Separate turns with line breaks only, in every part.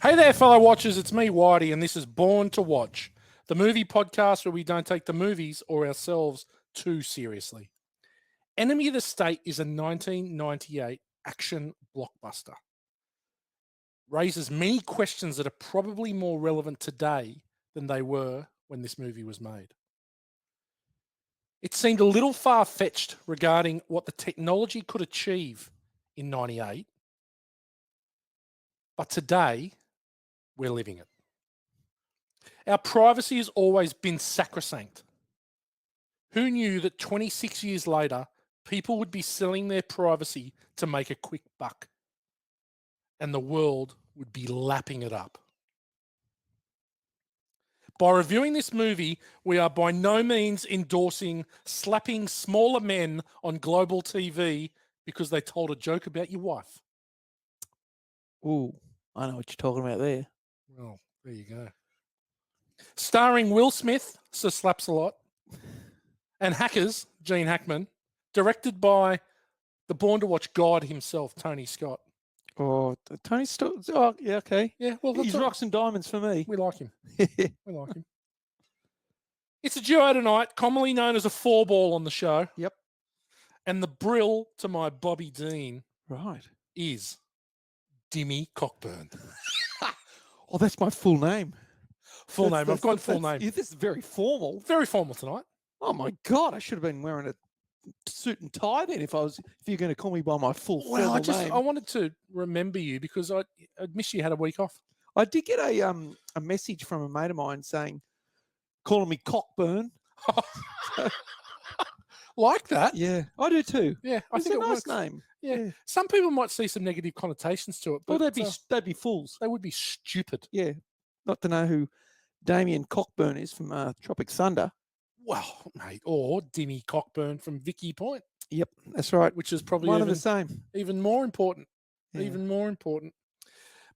Hey there, fellow watchers. It's me, Whitey, and this is Born to Watch, the movie podcast where we don't take the movies or ourselves too seriously. Enemy of the State is a 1998 action blockbuster. Raises many questions that are probably more relevant today than they were when this movie was made. It seemed a little far-fetched regarding what the technology could achieve in 98, but today we're living it. Our privacy has always been sacrosanct. Who knew that 26 years later, people would be selling their privacy to make a quick buck, and the world would be lapping it up? By reviewing this movie, we are by no means endorsing slapping smaller men on global TV because they told a joke about your wife.
Ooh, I know what you're talking about there.
Well, there you go. Starring Will Smith, so slaps a lot, and Hackers, Gene Hackman, directed by the Born to Watch god himself, Tony Scott.
Oh, Tony Scott. Oh, yeah, okay.
Yeah, well,
He's rocks and diamonds for me.
We like him. We like him. It's a duo tonight, commonly known as a four-ball on the show.
Yep.
And the brill to my Bobby Dean
Right.
is Dimmy Cockburn.
Oh, that's my full name.
Full name. I've got full name.
Yeah, this is very formal.
Very formal tonight.
Oh my God, I should have been wearing a suit and tie then if you're going to call me by my full formal name.
I wanted to remember you because I'd miss you had a week off.
I did get a message from a mate of mine saying, calling me Cockburn.
Like that?
Yeah, I do too.
Yeah, I
It's
think
a
it
nice
works.
name.
Yeah. Some people might see some negative connotations to it, but
Well, they'd be fools.
they would be stupid.
Yeah, not to know who Damien Cockburn is from Tropic Thunder.
Well, mate, or Dimmy Cockburn from Vicky Point.
Yep, that's right.
Which is probably
one of the same.
Even more important.
Yeah.
Even more important.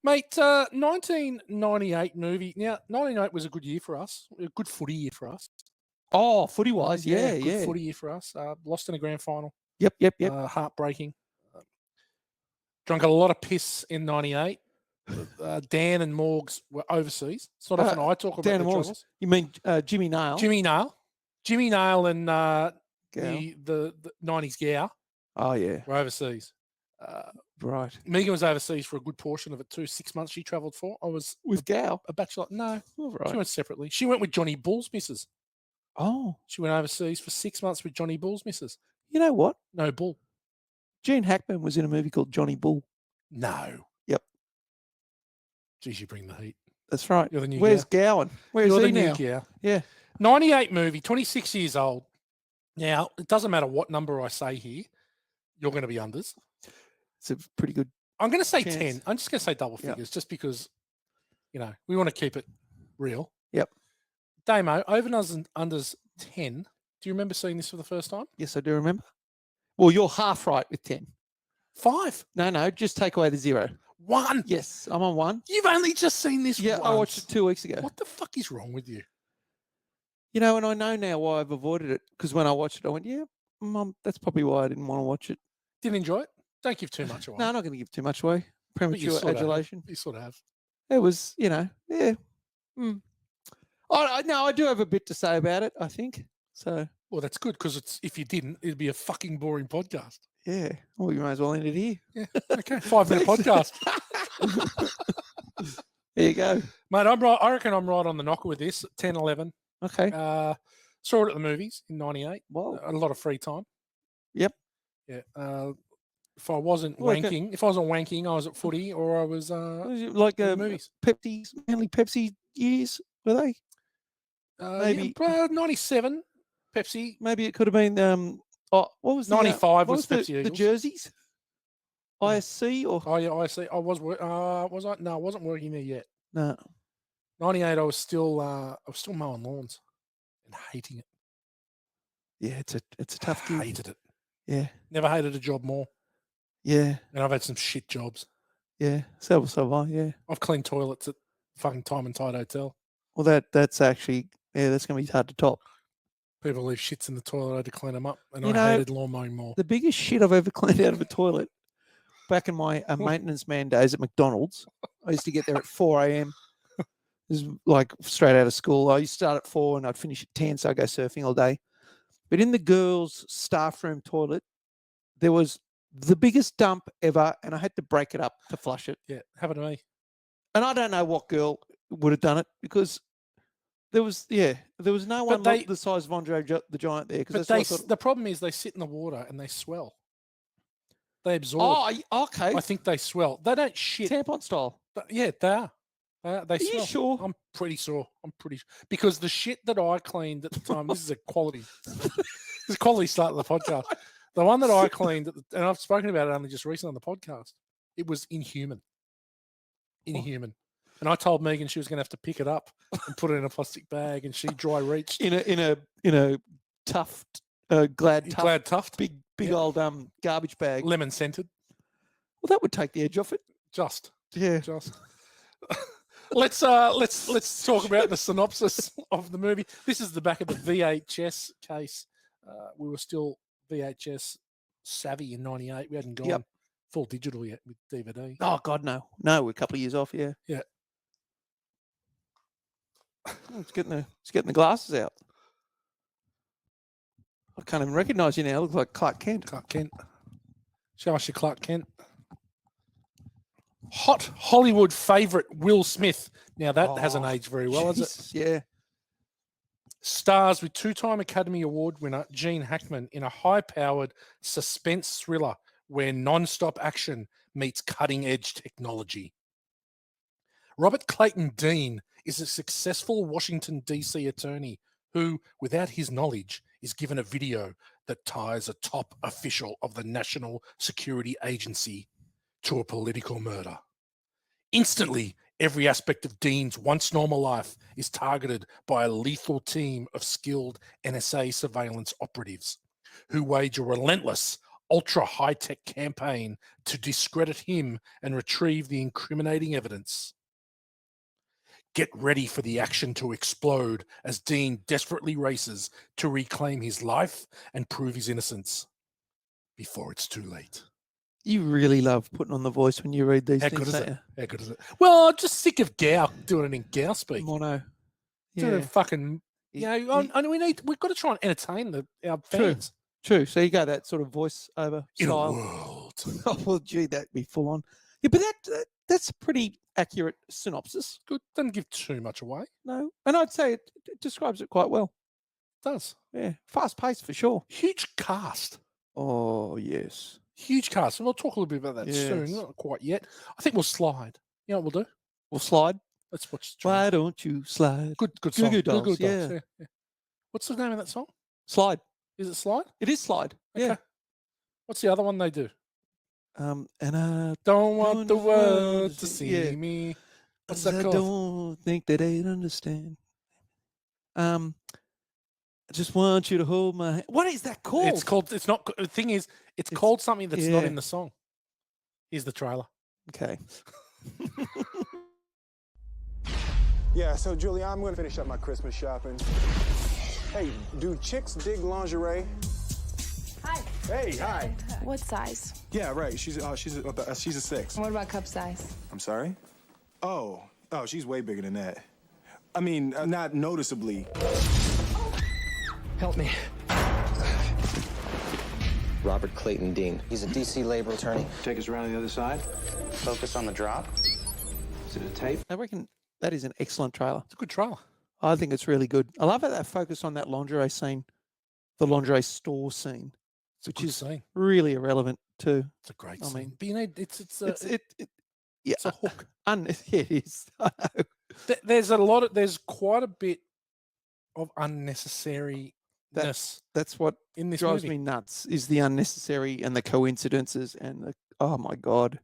Mate, 1998 movie. Now, 98 was a good year for us. A good footy year for us.
Oh, footy-wise, yeah.
Good footy year for us. Lost in a grand final.
Yep.
Heartbreaking. Drunk a lot of piss in 98. Dan and Morgs were overseas. It's not often I talk about
Dan
the
and Morgs.
troubles.
You mean Jimmy Nail?
Jimmy Nail and
Gow.
the 90s Gow
Oh, yeah.
were overseas.
Right.
Megan was overseas for a good portion of it too. 6 months she travelled for. I was
with Gow.
A bachelor. No,
all right.
She went separately. She went with Johnny Bull's missus.
Oh.
She went overseas for 6 months with Johnny Bull's missus.
You know what?
No Bull.
Gene Hackman was in a movie called Johnny Bull.
No.
Yep.
Geez, you bring the heat.
That's right.
You're the new
Where's
Gow.
Gowan? Where's
You're
he
the
now?
new Gow.
Yeah.
98 movie, 26 years old. Now, it doesn't matter what number I say here. You're going to be unders.
It's a pretty good
I'm going to say
chance.
10. I'm just going to say double figures just because, we want to keep it real.
Yep.
Damo, over and unders 10. Do you remember seeing this for the first time?
Yes, I do remember. Well, you're half right with 10.
5.
No, just take away the 0.
1.
Yes, I'm on 1.
You've only just seen this
Yeah,
once.
I watched it 2 weeks ago.
What the fuck is wrong with you?
And I know now why I've avoided it. Because when I watched it, I went, yeah, Mum, that's probably why I didn't want to watch it.
Didn't enjoy it? Don't give too much away.
No, I'm not going to give too much away. Premature adulation.
You sort of have.
It was, yeah. I do have a bit to say about it, I think. So.
Well, that's good because if you didn't, it'd be a fucking boring podcast.
Yeah. Well, you might as well end it here.
Yeah. Okay. 5-minute podcast.
There you go.
Mate, I'm right. I reckon I'm right on the knocker with this. 10, 11.
Okay.
Saw it at the movies in 98.
Wow.
A lot of free time.
Yep.
Yeah. If I wasn't wanking, I was at footy or I was
like
in the movies.
Pepsi's, mainly Pepsi years, were they?
Maybe 97 Pepsi.
Maybe it could have been what was
95 was
Pepsi
the
Eagles? Jerseys? ISC or
Oh yeah, ISC. I was I? No, I wasn't working there yet.
No.
98 I was still mowing lawns and hating it.
Yeah, it's a tough gig.
Hated it.
Yeah.
Never hated a job more.
Yeah.
And I've had some shit jobs.
Yeah. So have I, yeah.
I've cleaned toilets at fucking Time and Tide Hotel.
Well, that's actually, that's going to be hard to top.
People leave shits in the toilet. I had to clean them up. And I hated lawn mowing more.
The biggest shit I've ever cleaned out of a toilet, back in my maintenance man days at McDonald's, I used to get there at 4 a.m. This is like straight out of school. I used to start at 4 and I'd finish at 10, so I'd go surfing all day. But in the girls' staff room toilet, there was the biggest dump ever, and I had to break it up to flush it.
Yeah, happened to me.
And I don't know what girl would have done it because there was no one the size of Andre the Giant there.
But the problem is they sit in the water and they swell. They absorb.
Oh, okay.
I think they swell. They don't shit.
Tampon style.
But yeah, they are. They swell.
You sure?
I'm pretty sure. Because the shit that I cleaned at the time, this is a quality. This is a quality start of the podcast. The one that I cleaned, and I've spoken about it only just recently on the podcast, it was inhuman. Inhuman. And I told Megan she was going to have to pick it up and put it in a plastic bag, and she dry reached
in a tough, glad tuft, big old garbage bag,
lemon scented.
Well, that would take the edge off it.
Just. Let's talk about the synopsis of the movie. This is the back of the VHS case. We were still VHS savvy in '98. We hadn't gone full digital yet with DVD.
Oh God, no, we're a couple of years off. Yeah. It's getting the glasses out. I can't even recognise you now. It looks like Clark Kent.
Show us your Clark Kent. Hot Hollywood favourite Will Smith. Now that hasn't aged very well, has it?
Yeah.
Stars with two-time Academy Award winner Gene Hackman in a high-powered suspense thriller where non-stop action meets cutting-edge technology. Robert Clayton Dean is a successful Washington, D.C. attorney who, without his knowledge, is given a video that ties a top official of the National Security Agency to a political murder. Instantly, every aspect of Dean's once normal life is targeted by a lethal team of skilled NSA surveillance operatives who wage a relentless, ultra high-tech campaign to discredit him and retrieve the incriminating evidence. Get ready for the action to explode as Dean desperately races to reclaim his life and prove his innocence before it's too late.
You really love putting on the voice when you read these things, don't you?
How good is it? Well, I'm just sick of Gow doing it in Gow speak.
Mono.
Doing it fucking, we've got to try and entertain our fans.
True. So you go that sort of voice over
In
style.
a world.
Oh, well, gee, that'd be full on. Yeah, but that's a pretty accurate synopsis.
Good. Doesn't give too much away.
No. And I'd say it describes it quite well.
It does.
Yeah. Fast paced for sure.
Huge cast.
Oh, yes.
Huge cast. And we'll talk a little bit about that soon. Not quite yet. I think we'll slide. You know what we'll do?
We'll slide.
Let's watch.
Why don't you slide?
Good song.
Good dolls.
Yeah. What's the name of that song?
Slide.
Is it Slide?
It is Slide.
Okay.
Yeah.
What's the other one they do?
And I
don't want the world to see me. What's that called?
I don't think that they'd understand. I just want you to hold my hand. What is that called?
It's not. The thing is, it's called something that's not in the song. Here's the trailer.
Okay.
Yeah, so Julie, I'm going to finish up my Christmas shopping. Hey, do chicks dig lingerie?
Hi.
Hey, hi.
What size?
Yeah, right. She's a 6.
What about cup size?
I'm sorry? Oh, she's way bigger than that. I mean, not noticeably.
Help me. Robert Clayton Dean. He's a DC labor attorney.
Take us around the other side.
Focus on the drop.
Is it a tape?
I reckon that is an excellent trailer.
It's a good trailer.
I think it's really good. I love how they focus on that lingerie scene, the lingerie store scene, which is really irrelevant too.
It's a great scene. But you know, it's
a
hook.
It is. I know.
There's quite a bit of unnecessariness.
That's what
in this
drives
movie.
me nuts is the unnecessary and the coincidences and the oh my God.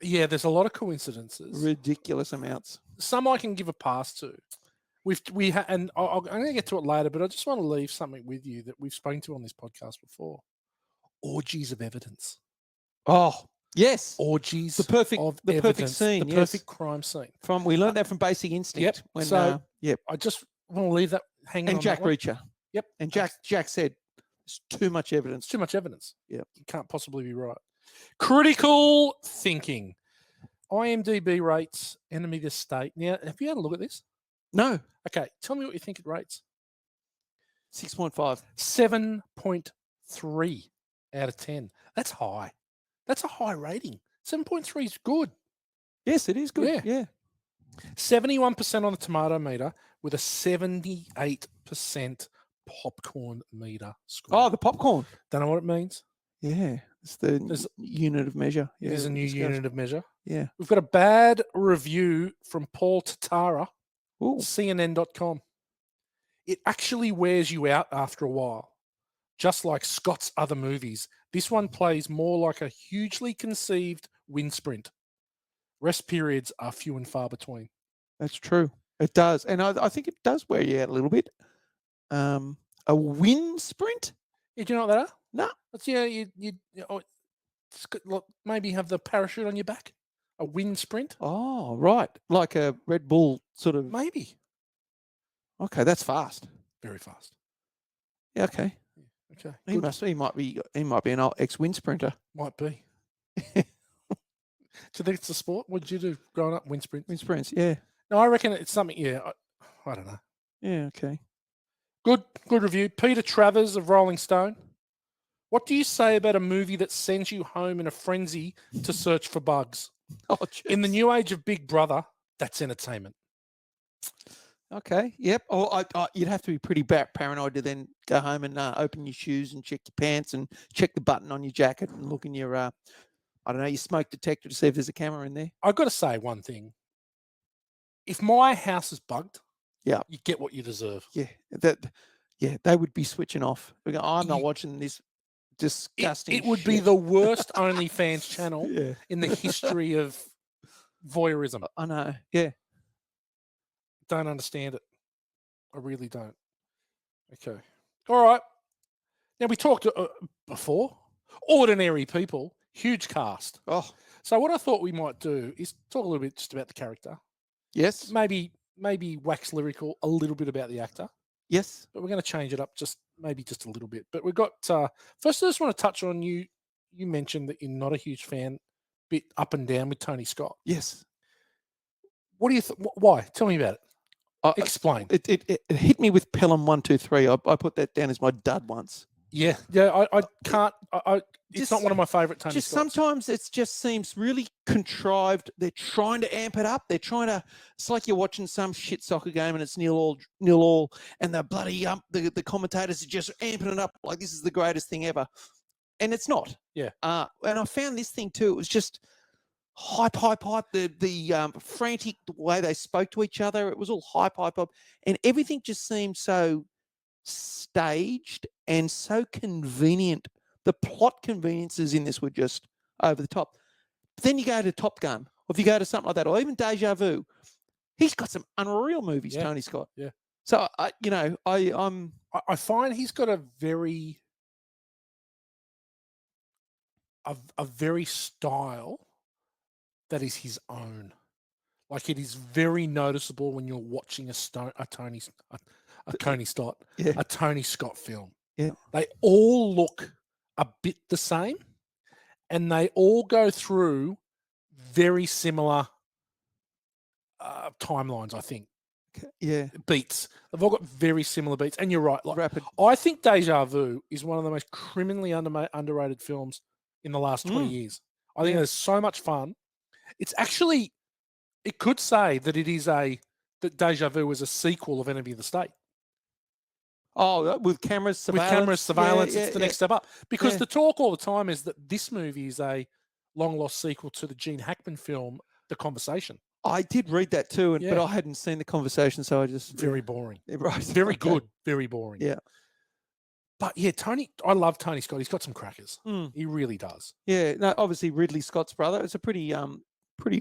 Yeah, there's a lot of coincidences.
Ridiculous amounts.
Some I can give a pass to. And I'm going to get to it later, but I just want to leave something with you that we've spoken to on this podcast before. Orgies of evidence.
Oh, yes.
Orgies
perfect scene.
The perfect crime scene.
We learned that from Basic Instinct.
Yep. I just want to leave that hanging
and
on
Jack
that one.
Reacher.
Yep.
And Jack said, there's too much evidence.
It's too much evidence.
Yep.
You can't possibly be right. Critical thinking. IMDb rates Enemy of the State. Now, have you had a look at this?
No,
Okay, tell me what you think it rates.
6.5.
7.3 out of 10. That's high. That's a high rating. 7.3 is good.
Yes, it is good.
Yeah.
Yeah.
71% on the tomato meter with a 78% popcorn meter score.
Oh, the popcorn.
Don't know what it means.
Yeah, it's the
There's-
unit of measure.
It is a new unit of measure.
Yeah.
We've got a bad review from Paul Tatara,
Ooh.
CNN.com. It actually wears you out after a while. Just like Scott's other movies, this one plays more like a hugely conceived wind sprint. Rest periods are few and far between.
That's true. It does, and I think it does wear you out a little bit. A wind sprint?
Yeah, do you know what that are?
No.
That's it's got, look, maybe have the parachute on your back. A wind sprint,
Oh, right, like a Red Bull sort of.
maybe.
Okay, that's fast.
Very fast.
Yeah, okay.
Okay,
He
good.
must. He might be an old ex-wind sprinter.
Might be. Do you think it's a sport? What did you do growing up? Wind sprint.
Wind sprints. Yeah.
No, I reckon it's something. Yeah, I don't know.
Yeah. Okay.
Good review. Peter Travers of Rolling Stone. What do you say about a movie that sends you home in a frenzy to search for bugs?
Oh,
In the
jeez.
new age of Big Brother, that's entertainment.
Okay. Yep. Or you'd have to be pretty paranoid to then go home and open your shoes and check your pants and check the button on your jacket and look in your I don't know, your smoke detector to see if there's a camera in there.
I've got to say one thing. If my house is bugged,
Yeah.
you get what you deserve.
Yeah. They would be switching off. They go, I'm not watching this disgusting.
It would be
shit."
the worst OnlyFans channel
Yeah.
in the history of voyeurism.
I know. Yeah.
Don't understand it. I really don't. Okay. All right. Now, we talked before. Ordinary people, huge cast.
Oh,
So what I thought we might do is talk a little bit just about the character.
yes.
Maybe wax lyrical a little bit about the actor.
Yes.
But we're going to change it up just a little bit. But we've got first. I just want to touch on you. You mentioned that you're not a huge fan, bit up and down with Tony Scott.
Yes.
What do you? Why? Tell me about it.
I-
Explain.
It hit me with Pelham 1, 2, 3. I put that down as my dud once.
Yeah. I can't. It's
Just-
not one of my favourite Tony
Just
Scotts.
sometimes it just seems really contrived. They're trying to amp it up. They're trying to. It's like you're watching some shit soccer game and it's nil all, and the bloody the commentators are just amping it up like this is the greatest thing ever, and it's not.
Yeah.
And I found this thing too. It was just hype. The frantic way they spoke to each other. It was all hype, and everything just seemed so staged and so convenient. The plot conveniences in this were just over the top. But then you go to Top Gun, or if you go to something like that, or even Deja Vu, he's got some unreal movies,
Yeah,
Tony Scott.
yeah.
So
I find he's got a very style that is his own. Like it is very noticeable when you're watching a Tony Scott
Yeah.
a Tony Scott film.
Yeah.
They all look a bit the same, and they all go through very similar timelines. I think
yeah,
beats. They've all got very similar beats, and you're right. Like
rapid.
I think Deja Vu is one of the most criminally underrated films in the last 20 years. I think
Yeah.
it's so much fun. It's actually, it could say that that Deja Vu was a sequel of Enemy of the State.
Oh, with cameras, surveillance.
With cameras, surveillance,
Yeah,
it's the
yeah,
next step up. Because
Yeah.
the talk all the time is that this movie is a long lost sequel to the Gene Hackman film, The Conversation.
I did read that too, but
Yeah.
I hadn't seen the conversation, so I just
Very boring.
yeah, right.
Very
Okay.
good. Very boring.
Yeah.
But yeah, I love Tony Scott. He's got some crackers.
Mm.
He really does.
Yeah, no, obviously Ridley Scott's brother. It's a pretty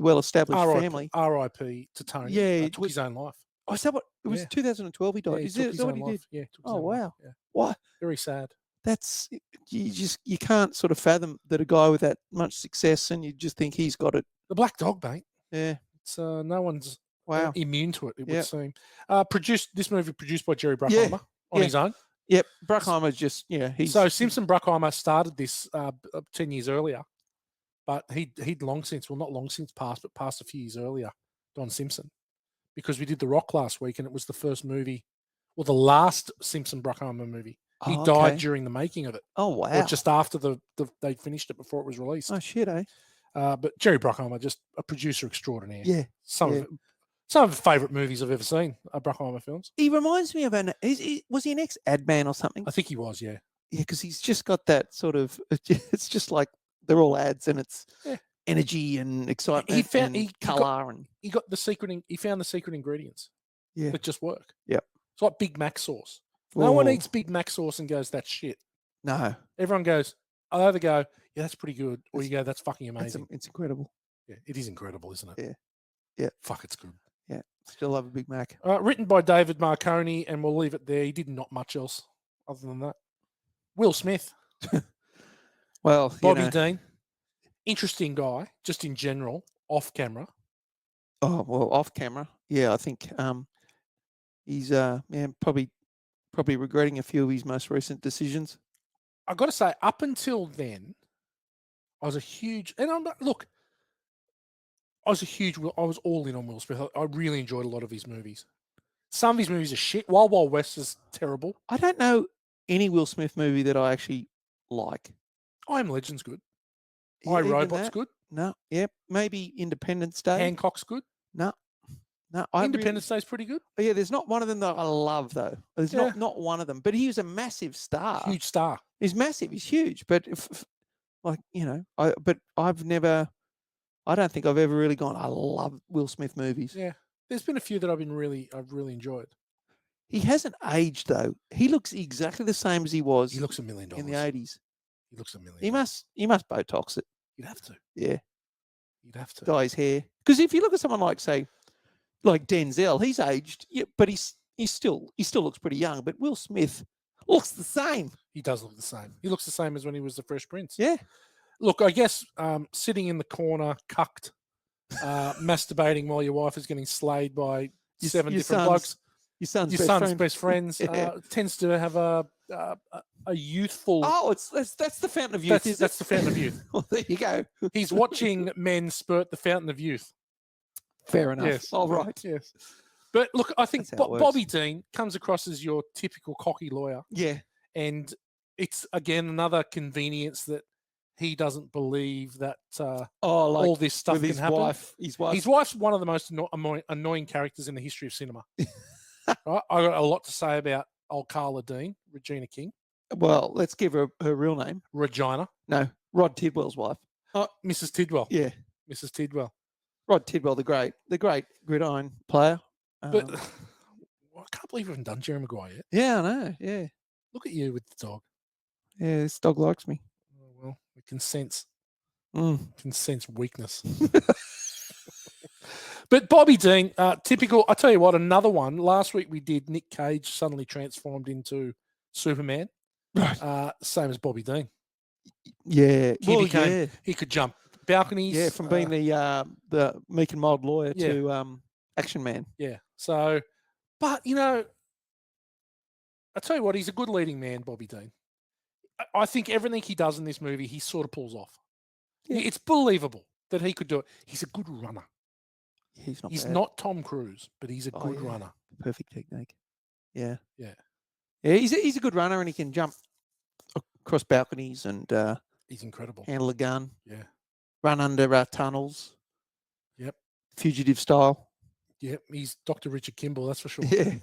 well established family.
R.I.P. to Tony.
Yeah,
Took his own life.
Oh, is that what it was?
Yeah.
2012 he died.
Yeah, he
is
took
that
his
what
own
he
life.
did?
Yeah, took his
Oh
own life.
wow.
Yeah.
What?
Very sad.
That's you can't sort of fathom that a guy with that much success and you just think he's got it.
The Black Dog, mate.
Yeah.
It's no one's
Wow.
immune to it. It
Yep.
would seem. This movie produced by Jerry
Yeah,
Bruckheimer on
yeah.
his own.
Yep. Bruckheimer's just he's
So Simpson Bruckheimer started this 10 years earlier, but he'd long since, well, not long since passed, but passed a few years earlier, Don Simpson, because we did The Rock last week, and it was the first movie, well, the last Simpson Bruckheimer movie. He
Oh,
died
okay.
during the making of it,
Oh, wow.
or just after they finished it before it was released.
Oh, shit, eh?
But Jerry Bruckheimer, just a producer extraordinaire.
Yeah.
Some
yeah.
of the favourite movies I've ever seen are Bruckheimer films.
He reminds me of was he an ex-ad man or something?
I think he was, yeah.
Yeah, because he's just got that sort of, it's just like they're all ads and it's energy and excitement colour.
He got the secret, he found the secret ingredients that just work.
Yeah.
It's like Big Mac sauce. No one eats Big Mac sauce and goes, that's shit.
No.
Everyone goes, I either go, yeah, that's pretty good, or you go, that's fucking amazing.
It's incredible.
Yeah, it is incredible, isn't it?
Yeah. Yeah.
Fuck, it's good.
Yeah. Still love a Big Mac.
Written by David Marconi, and we'll leave it there. He did not much else other than that. Will Smith.
Well,
Bobby Dean. Interesting guy, just in general, off camera.
Oh, well, off camera. Yeah, I think he's probably regretting a few of his most recent decisions.
I got to say, up until then, I was a huge, and I was all in on Will Smith. I really enjoyed a lot of his movies. Some of his movies are shit. Wild Wild West is terrible.
I don't know any Will Smith movie that I actually like.
I Am Legend's good.
Yeah,
I
even
Robot's
that?
good.
No, yeah, maybe Independence Day.
Hancock's good.
No.
Independence Day's pretty good.
Yeah, there's not one of them that I love though. There's not one of them. But he was a massive star.
Huge star.
He's massive. He's huge. But I don't think I've ever really gone, I love Will Smith movies.
Yeah. There's been a few that I've really enjoyed.
He hasn't aged though. He looks exactly the same as he was.
He looks $1 million
in the 80s.
He looks $1 million.
He must Botox it.
You'd have to.
Yeah.
You'd have to.
Dye his hair. Because if you look at someone like, say, like Denzel, he's aged, but he still looks pretty young. But Will Smith looks the same.
He does look the same. He looks the same as when he was the Fresh Prince.
Yeah.
Look, I guess sitting in the corner, cucked, masturbating while your wife is getting slayed by seven different blokes.
Your son's
best friends tends to have a youthful.
Oh, that's the fountain of youth.
That's the fountain of youth.
Well, there you go.
He's watching men spurt the fountain of youth.
Fair enough.
Yes.
All right.
Yes. But look, I think
That's how it works.
Bobby Dean comes across as your typical cocky lawyer.
Yeah.
And it's, again, another convenience that he doesn't believe that all this stuff can happen. His wife's one of the most annoying characters in the history of cinema. Right? I got a lot to say about old Carla Dean, Regina King.
Well, let's give her real name.
Regina.
No, Rod Tidwell's wife.
Oh, Mrs. Tidwell.
Yeah.
Mrs. Tidwell.
Rod Tidwell, the great gridiron player.
But I can't believe we haven't done Jerry Maguire yet.
Yeah, I know. Yeah.
Look at you with the dog.
Yeah, this dog likes me.
Oh, well, we can sense weakness. But Bobby Dean, typical. I tell you what, another one. Last week we did Nick Cage suddenly transformed into Superman.
Right.
Same as Bobby Dean.
Yeah.
He could jump balconies.
Yeah, from being the meek and mild lawyer to action man.
Yeah. So, but I tell you what, he's a good leading man, Bobby Dean. I think everything he does in this movie, he sort of pulls off. Yeah. It's believable that he could do it. He's a good runner. He's not Tom Cruise, but he's a good runner.
Perfect technique. Yeah.
Yeah.
Yeah, he's a good runner and he can jump across balconies and
he's incredible.
Handle a gun.
Yeah.
Run under tunnels.
Yep.
Fugitive style.
Yep. He's Dr. Richard Kimball, that's for sure.
Yeah.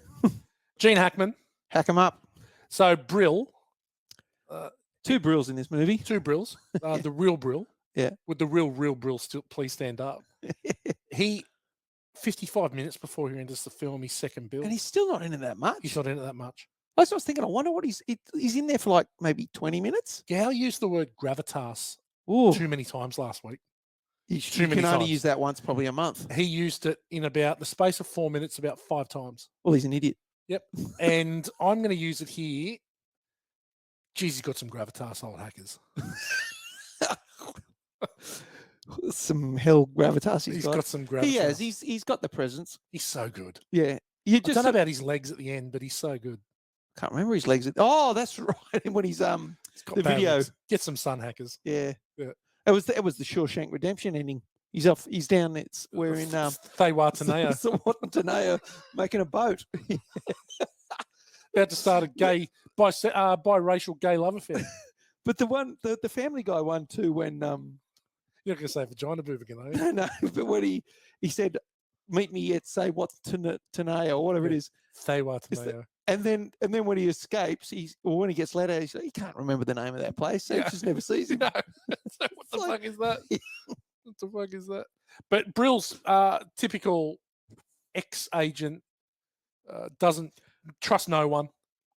Gene Hackman.
Hack him up.
So Brill.
Two Brills in this movie.
Two Brills. The real Brill.
Yeah.
With the real Brill still, please stand up. He 55 minutes before he enters the film, his second bill.
And he's still not in it that much.
He's not in it that much.
I was thinking, I wonder what he's in there for, like maybe 20 minutes.
Gal used the word gravitas too many times last week.
You can only use that once, probably a month.
He used it in about the space of 4 minutes about 5 times.
Well, he's an idiot.
Yep. And I'm going to use it here. Geez, he's got some gravitas, old hackers.
Some hell gravitas
he's got some gravitas.
He has. He's got the presence.
He's so good.
Yeah.
I don't know about his legs at the end, but he's so good.
Can't remember his legs. Oh, that's right. When he's got
the video.
Legs.
Get some sun, hackers.
Yeah.
Yeah.
It was the Shawshank Redemption ending. He's off. He's down. We're in
Thewatanea.
Tanea making a boat.
About to start a gay biracial gay love affair.
But the Family Guy one too. When
You're not going to say vagina boob again, are you?
no, but when he said, "Meet me at say what's Tanea or whatever it is,"
Thewatanea.
and then when he escapes, when he gets let out, he can't remember the name of that place. So he just never sees him.
No. So what the fuck is that? What the fuck is that? But Brill's typical ex-agent doesn't trust no one.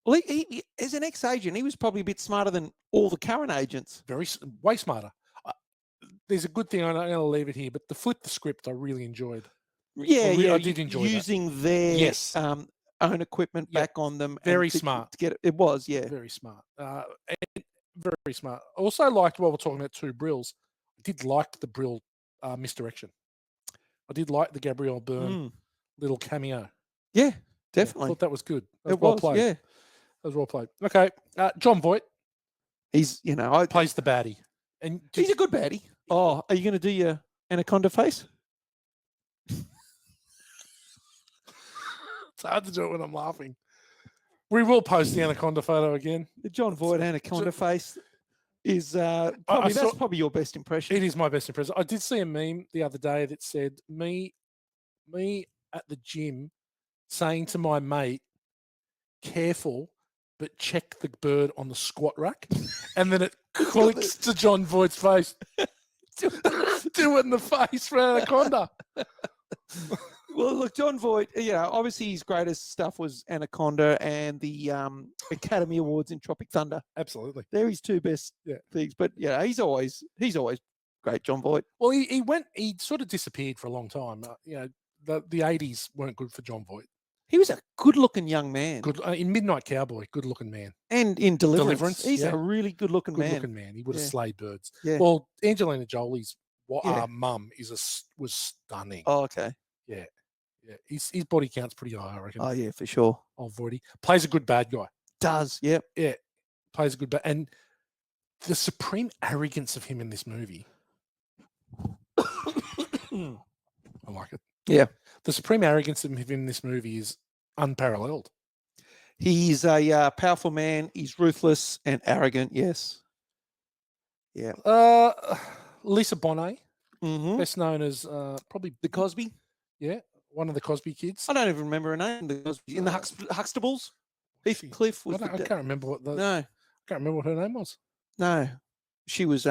Well, he as an ex-agent, he was probably a bit smarter than all the current agents.
Way smarter. There's a good thing. I'm going to leave it here, but the flip the script I really enjoed. I did enjoy
using their own equipment back on them.
Very
to
smart.
get it. It was, yeah.
Very smart. And very smart. I also liked while we're talking about two Brills. I did like the Brill misdirection. I did like the Gabrielle Byrne little cameo.
Yeah,
I
definitely.
thought that was good. That was
It
well
was,
played.
yeah.
That was well played. Okay, John Voight
He's,
plays the baddie, and
he's a good baddie. Oh, are you going to do your anaconda face?
it's hard to do it when I'm laughing. We will post the anaconda photo again.
The John Voight anaconda face is probably your best impression.
It is my best impression. I did see a meme the other day that said me at the gym saying to my mate, "Careful, but check the bird on the squat rack," and then it clicks to John Voight's face. Do it in the face for anaconda.
Well, look, John Voight, obviously his greatest stuff was Anaconda and the Academy Awards in Tropic Thunder.
Absolutely.
They're his two best things. But he's always great, John Voight.
Well, he sort of disappeared for a long time. The 80s weren't good for John Voight.
He was a good-looking young man.
Good in Midnight Cowboy, good-looking man.
And in Deliverance. He's a really good-looking man.
Good-looking man. He would have slayed birds.
Yeah.
Well, Angelina Jolie's mum was stunning.
Oh, okay.
Yeah. Yeah. His body count's pretty high, I reckon.
Oh, yeah, for sure.
Old Voighty. Plays a good bad guy.
Does, yep.
Yeah. Plays a good bad. And the supreme arrogance of him in this movie. I like it.
Yeah.
The supreme arrogance of him in this movie is unparalleled.
He's a powerful man. He's ruthless and arrogant. Yes. Yeah.
Lisa Bonet,
best
known as probably
the Cosby.
Yeah, one of the Cosby kids.
I don't even remember her name. The Cosby, in the Huxtables. Heathcliff was.
I can't remember what
No,
I can't remember what her name was.
No, she was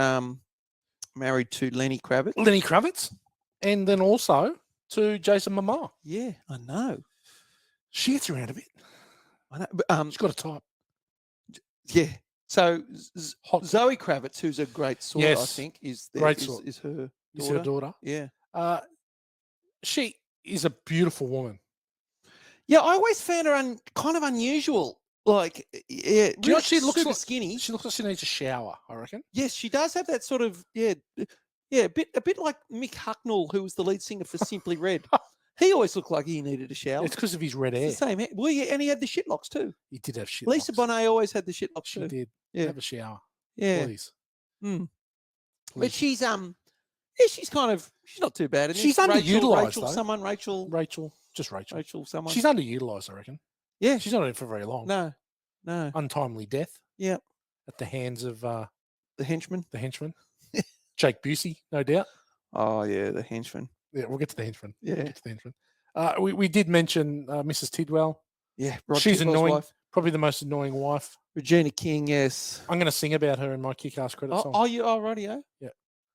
married to Lenny Kravitz.
Lenny Kravitz, and then also to Jason Momoa.
Yeah, I know.
She gets around a bit.
I know, but
she's got a type.
Yeah. So Zoe Kravitz, who's a great sword, I think, is her daughter.
Is her daughter?
Yeah.
She is a beautiful woman.
Yeah, I always found her kind of unusual. Like, yeah,
do you know what she looks like?
Skinny.
She looks like she needs a shower, I reckon.
Yes, she does have that sort of a bit like Mick Hucknall, who was the lead singer for Simply Red. He always looked like he needed a shower.
It's because of his red hair.
It's the same hair. Well, yeah, and he had the shitlocks too.
He did have shitlocks.
Lisa Bonet always had the shitlocks
She
too.
did.
Yeah.
Have a shower.
Yeah.
Please.
But she's she's not too bad.
She's underutilized.
Rachel.
Rachel.
Someone.
She's underutilized, I reckon.
Yeah.
She's not in it for very long.
No.
Untimely death.
Yeah.
At the hands of
the henchman.
Jake Busey, no doubt.
Oh yeah, the henchman.
Yeah, we'll get to the henchman.
Yeah.
We'll get to the henchman. We did mention Mrs. Tidwell.
Yeah,
she's
Tidwell's
annoying.
Wife.
Probably the most annoying wife.
Regina King, yes.
I'm going to sing about her in my kick-ass credit song.
Oh, you already? Yeah.
I'm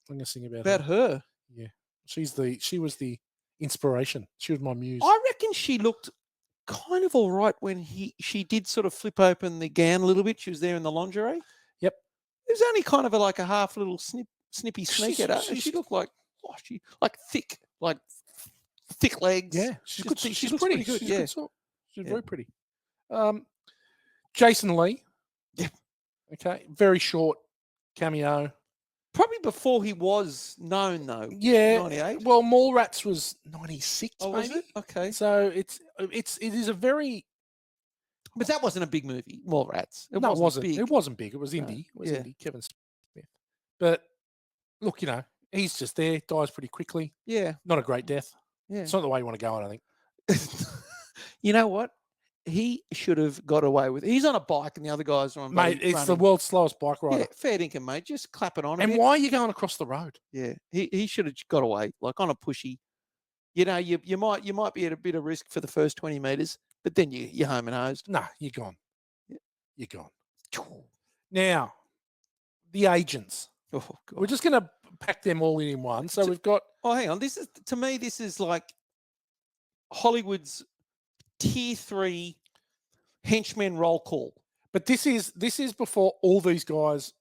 going to sing about
her.
Yeah, she was the inspiration. She was my muse.
I reckon she looked kind of all right when she did sort of flip open the gown a little bit. She was there in the lingerie.
Yep.
It was only kind of like a half little snippy sneak at her. She looked like thick legs.
Yeah, she's good. She's
pretty good.
She's
yeah,
she's very pretty. Jason Lee.
Yeah.
Okay. Very short cameo.
Probably before he was known though.
Yeah.
98.
Well, Mallrats was 96.
Oh,
maybe.
was it? Okay.
So it is a very.
But that wasn't a big movie. Mallrats.
It wasn't
big.
It wasn't big. It was indie. It was
yeah.
indie. Kevin Smith. But Look, he's just there, dies pretty quickly.
Yeah,
Not a great death.
yeah.
It's not the way you want to go, I don't think.
You know what? He should have got away with. He's on a bike, and the other guys are on.
Mate,
bloody
it's the
running.
world's slowest bike rider.
Yeah, fair dinkum, mate. Just clap it on. A
And
bit.
why are you going across the road?
Yeah, he should have got away, like on a pushy. You might be at a bit of risk for the first 20 meters, but then you're home and hosed.
Nah, you're gone.
Yeah.
You're gone. Now, the agents.
Oh
We're
god.
just going to pack them all in one. So we've got
Oh, hang on. This is like Hollywood's tier 3 henchman roll call.
But this is before all these guys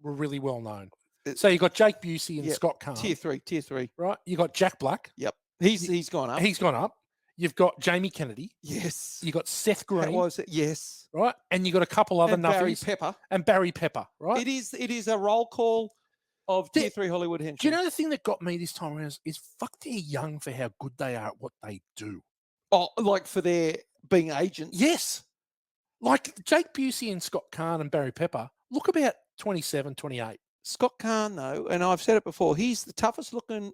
were really well known.
It-
So you got Jake Busey and
yeah,
Scott Kahn,
Tier 3.
right? You got Jack Black.
Yep. He's gone up.
He's gone up. You've got Jamie Kennedy.
Yes.
You got Seth
That
Green,
was it. Yes.
right? And you got a couple other
And Barry
nothings.
Pepper.
And Barry Pepper, right?
It is a roll call of
The-
tier 3 Hollywood henchmen.
Do you know the thing that got me this time around is fuck, they're young for how good they are at what they do.
Oh, like for their being agents.
Yes. Like Jake Busey and Scott Kahn and Barry Pepper look about 27, 28.
Scott Kahn, though, and I've said it before, he's the toughest looking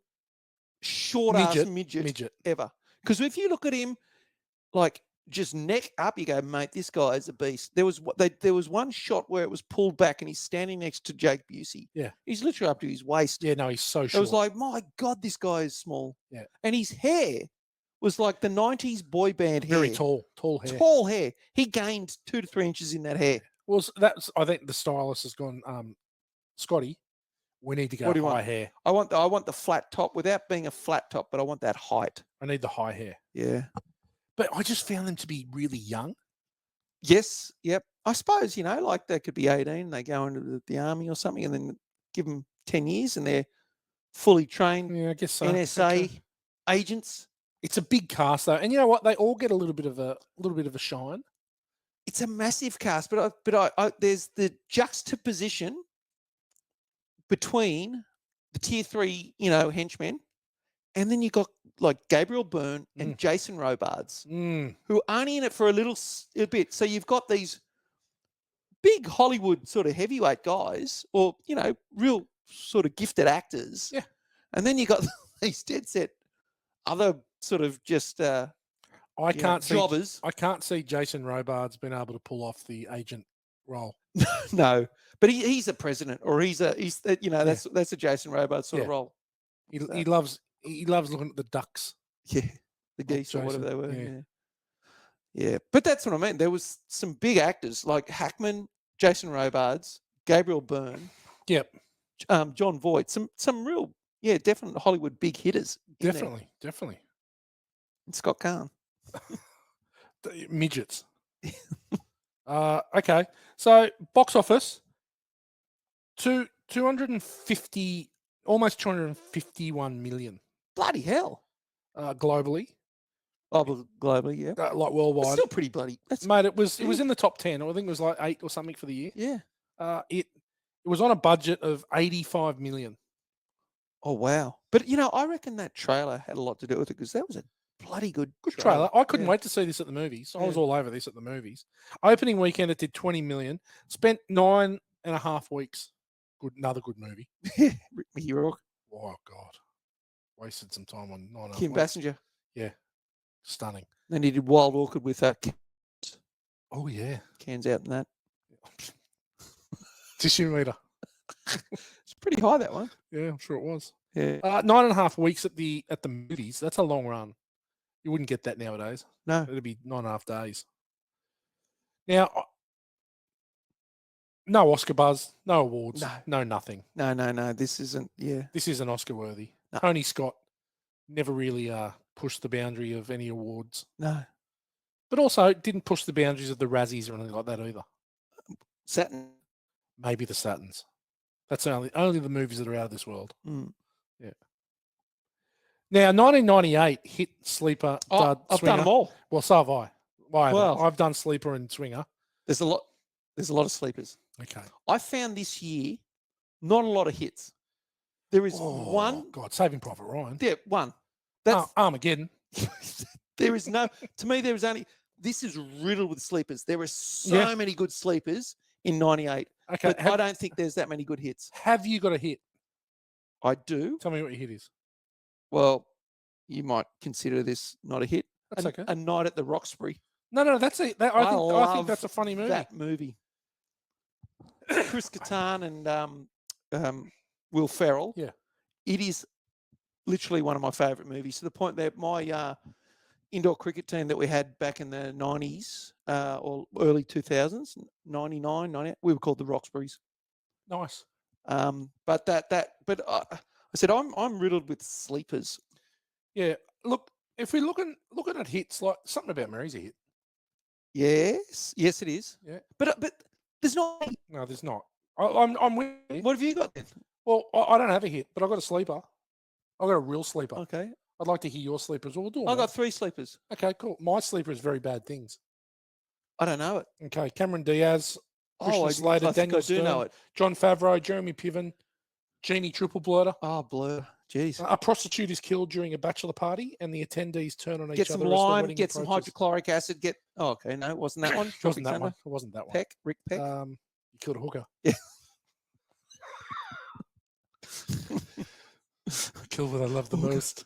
short ass midget ever. Because if you look at him, like just neck up, you go, mate, this guy is a beast. There was one shot where it was pulled back and he's standing next to Jake Busey.
Yeah.
He's literally up to his waist.
Yeah, no, he's so
It
short.
was like, my God, this guy is small.
Yeah.
And his hair was like the 90s boy band hair.
very tall hair.
Tall hair. He gained 2 to 3 inches in that hair.
Well, that's I think the stylist has gone, Scotty, we need to go
What do you
high
want?
hair.
I want the flat top without being a flat top, but I want that height.
I need the high hair.
Yeah.
But I just found them to be really young.
Yes. Yep. I suppose, like they could be 18, they go into the army or something, and then give them 10 years and they're fully trained
Yeah, I guess so.
NSA
Okay.
agents.
It's a big cast though, and you know what? They all get a little bit of a shine.
It's a massive cast, but I there's the juxtaposition between the tier 3, henchmen, and then you got like Gabriel Byrne and Jason Robards,
Mm.
who are only in it for a bit. So you've got these big Hollywood sort of heavyweight guys, or real sort of gifted actors.
Yeah.
And then you got these dead set other sort of just
I can't see.
jobbers.
I can't see Jason Robards being able to pull off the agent role.
No, but he's a president, or he's that's a Jason Robards sort of
Yeah.
role.
He
So-
he loves looking at the ducks.
Yeah, the geese or whatever
Jason,
they were.
yeah.
Yeah, but that's what I mean. There was some big actors like Hackman, Jason Robards, Gabriel Byrne,
Yep,
John Voight. Some real, definite Hollywood big hitters. in there.
definitely.
And Scott Kahn.
The midgets. Okay, so box office, 250, almost 251 million
Bloody hell!
globally,
Oh, well, globally, yeah.
like
It's
worldwide.
still pretty bloody. That's
Mate, it was
big.
in the top 10. I think it was like 8 or something for the year.
yeah.
It was on a budget of 85 million.
Oh wow! But I reckon that trailer had a lot to do with it, because that was a bloody good
Trailer. I couldn't
Yeah.
wait to see this at the movies. I was
Yeah.
all over this at the movies. Opening weekend, it did 20 million. Spent 9.5 weeks. Another good movie.
Rick Rock,
Oh God, wasted some time on 9.5
Kim
weeks.
Basinger.
Stunning.
Then he did Wild Orchid with
Oh yeah,
cans out and that.
tissue meter.
It's pretty high, that one.
Yeah, I'm sure it was.
Yeah.
9.5 weeks at the movies. That's a long run. You wouldn't get that nowadays.
No.
It'd be 9.5 days. Now, no Oscar buzz, no awards, no nothing.
No. This isn't. Yeah.
This isn't Oscar worthy.
No.
Tony Scott never really pushed the boundary of any awards,
No.
but also didn't push the boundaries of the Razzies or anything like that either.
Saturn.
Maybe the Saturns. That's only the movies that are out of this world.
Mm.
Now, 1998 hit Sleeper.
Oh, I've
Swinger.
done them all.
Well, so have I.
Well-
I've done Sleeper and Swinger.
There's a lot of sleepers.
Okay.
I found this year not a lot of hits. There is
Oh,
one.
God, Saving Private Ryan.
Yeah, one. That's
Armageddon.
there is no. To me, there is only. This is riddled with sleepers. There are so
Yeah.
many good sleepers in '98,
Okay.
but I don't think there's that many good hits.
Have you got a hit?
I do.
Tell me what your hit is.
Well, you might consider this not a hit.
That's okay.
A Night at the Roxbury.
No, that's it. I think
love
that's a funny movie.
That movie. Chris Kattan and Will Ferrell.
Yeah.
It is literally one of my favourite movies, to the point that my indoor cricket team that we had back in the 90s or early 2000s, 99, 98, we were called the Roxburys.
Nice.
But I said I'm riddled with sleepers.
Yeah. Look, if we're looking at hits, like Something About Mary's a hit.
Yes, it is.
Yeah.
But there's not.
No, there's not. I'm with you.
What have you got then?
Well, I don't have a hit, but I've got a sleeper. I've got a real sleeper.
Okay,
I'd like to hear your sleeper as well. We'll do all
I got
that.
3 sleepers.
Okay, cool. My sleeper is Very Bad Things.
I don't know it.
Okay, Cameron Diaz, Christian
I
Slater,
think
Daniel
I do know
Stern,
it.
John Favreau, Jeremy Piven, Jeannie Triple Blurter.
Oh, Blur. Jeez.
A prostitute is killed during a bachelor party, and the attendees turn on each
Get
other.
some
as the
lime,
wedding
get some
approaches.
hydrochloric acid, Oh, okay, no, it wasn't that one.
It wasn't that
Tropic
one.
Thunder.
It wasn't that one.
Peck, Rick Peck.
You killed a hooker.
Yeah.
Kill what I love the most.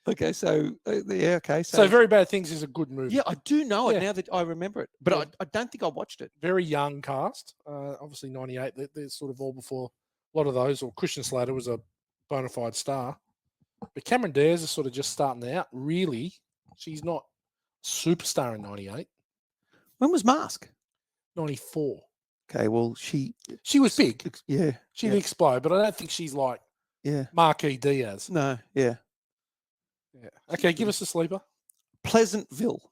Okay, so yeah, okay.
So Very Bad Things is a good movie.
Yeah, I do know it
Yeah.
now that I remember it, but
Yeah.
I don't think I watched it.
Very young cast. Obviously 98. They're sort of all before a lot of those. Or Christian Slater was a bona fide star. But Cameron Diaz is sort of just starting out. Really, she's not superstar in 98.
When was Mask?
94.
Okay, well she
was big.
Yeah,
She
yeah,
did explode, but I don't think she's like
yeah.
Marquis Diaz.
No, yeah.
Yeah. Okay, give us a sleeper.
Pleasantville.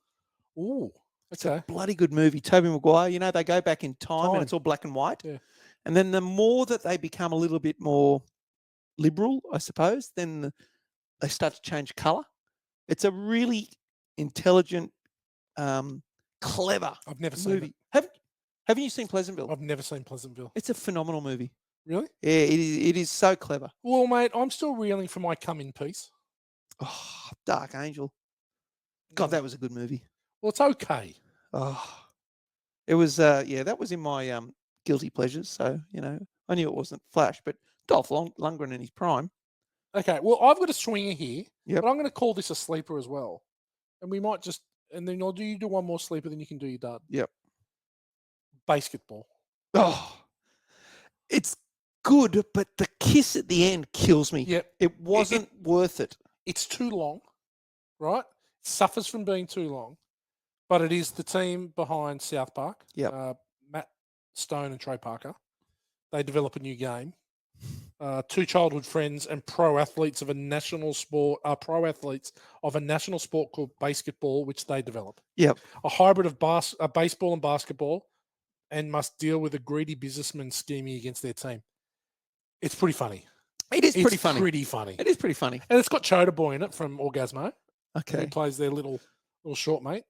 Ooh,
It's
okay.
a bloody good movie. Tobey Maguire. You know, they go back in time
Time.
and it's all black and white.
Yeah.
And then the more that they become a little bit more liberal, I suppose, then they start to change colour. It's a really intelligent, clever
I've never seen
movie. Haven't you seen
it.
Pleasantville?
I've never seen Pleasantville.
It's a phenomenal movie.
Really?
Yeah, it is so clever.
Well, mate, I'm still reeling from my come in piece.
Oh, Dark Angel. God, that was a good movie.
Well, it's okay.
Oh, it was. That was in my guilty pleasures. So I knew it wasn't Flash, but Dolph Lundgren in his prime.
Okay, well, I've got a swinger here,
Yep.
but I'm going to call this a sleeper as well. And we might just, and then I'll do one more sleeper, then you can do your dud.
Yep.
Basketball.
Oh, it's good, but the kiss at the end kills me.
Yep.
It wasn't worth it.
It's too long, right? It suffers from being too long, but it is the team behind South Park.
Yep.
Matt Stone and Trey Parker. They develop a new game. 2 childhood friends and pro athletes of a national sport called basketball, which they develop.
Yep.
A hybrid of baseball and basketball, and must deal with a greedy businessman scheming against their team. It's pretty funny.
It is pretty
It's
funny.
pretty funny.
It is pretty funny.
And it's got Chota Boy in it from Orgasmo. He
Okay.
plays their little short mate.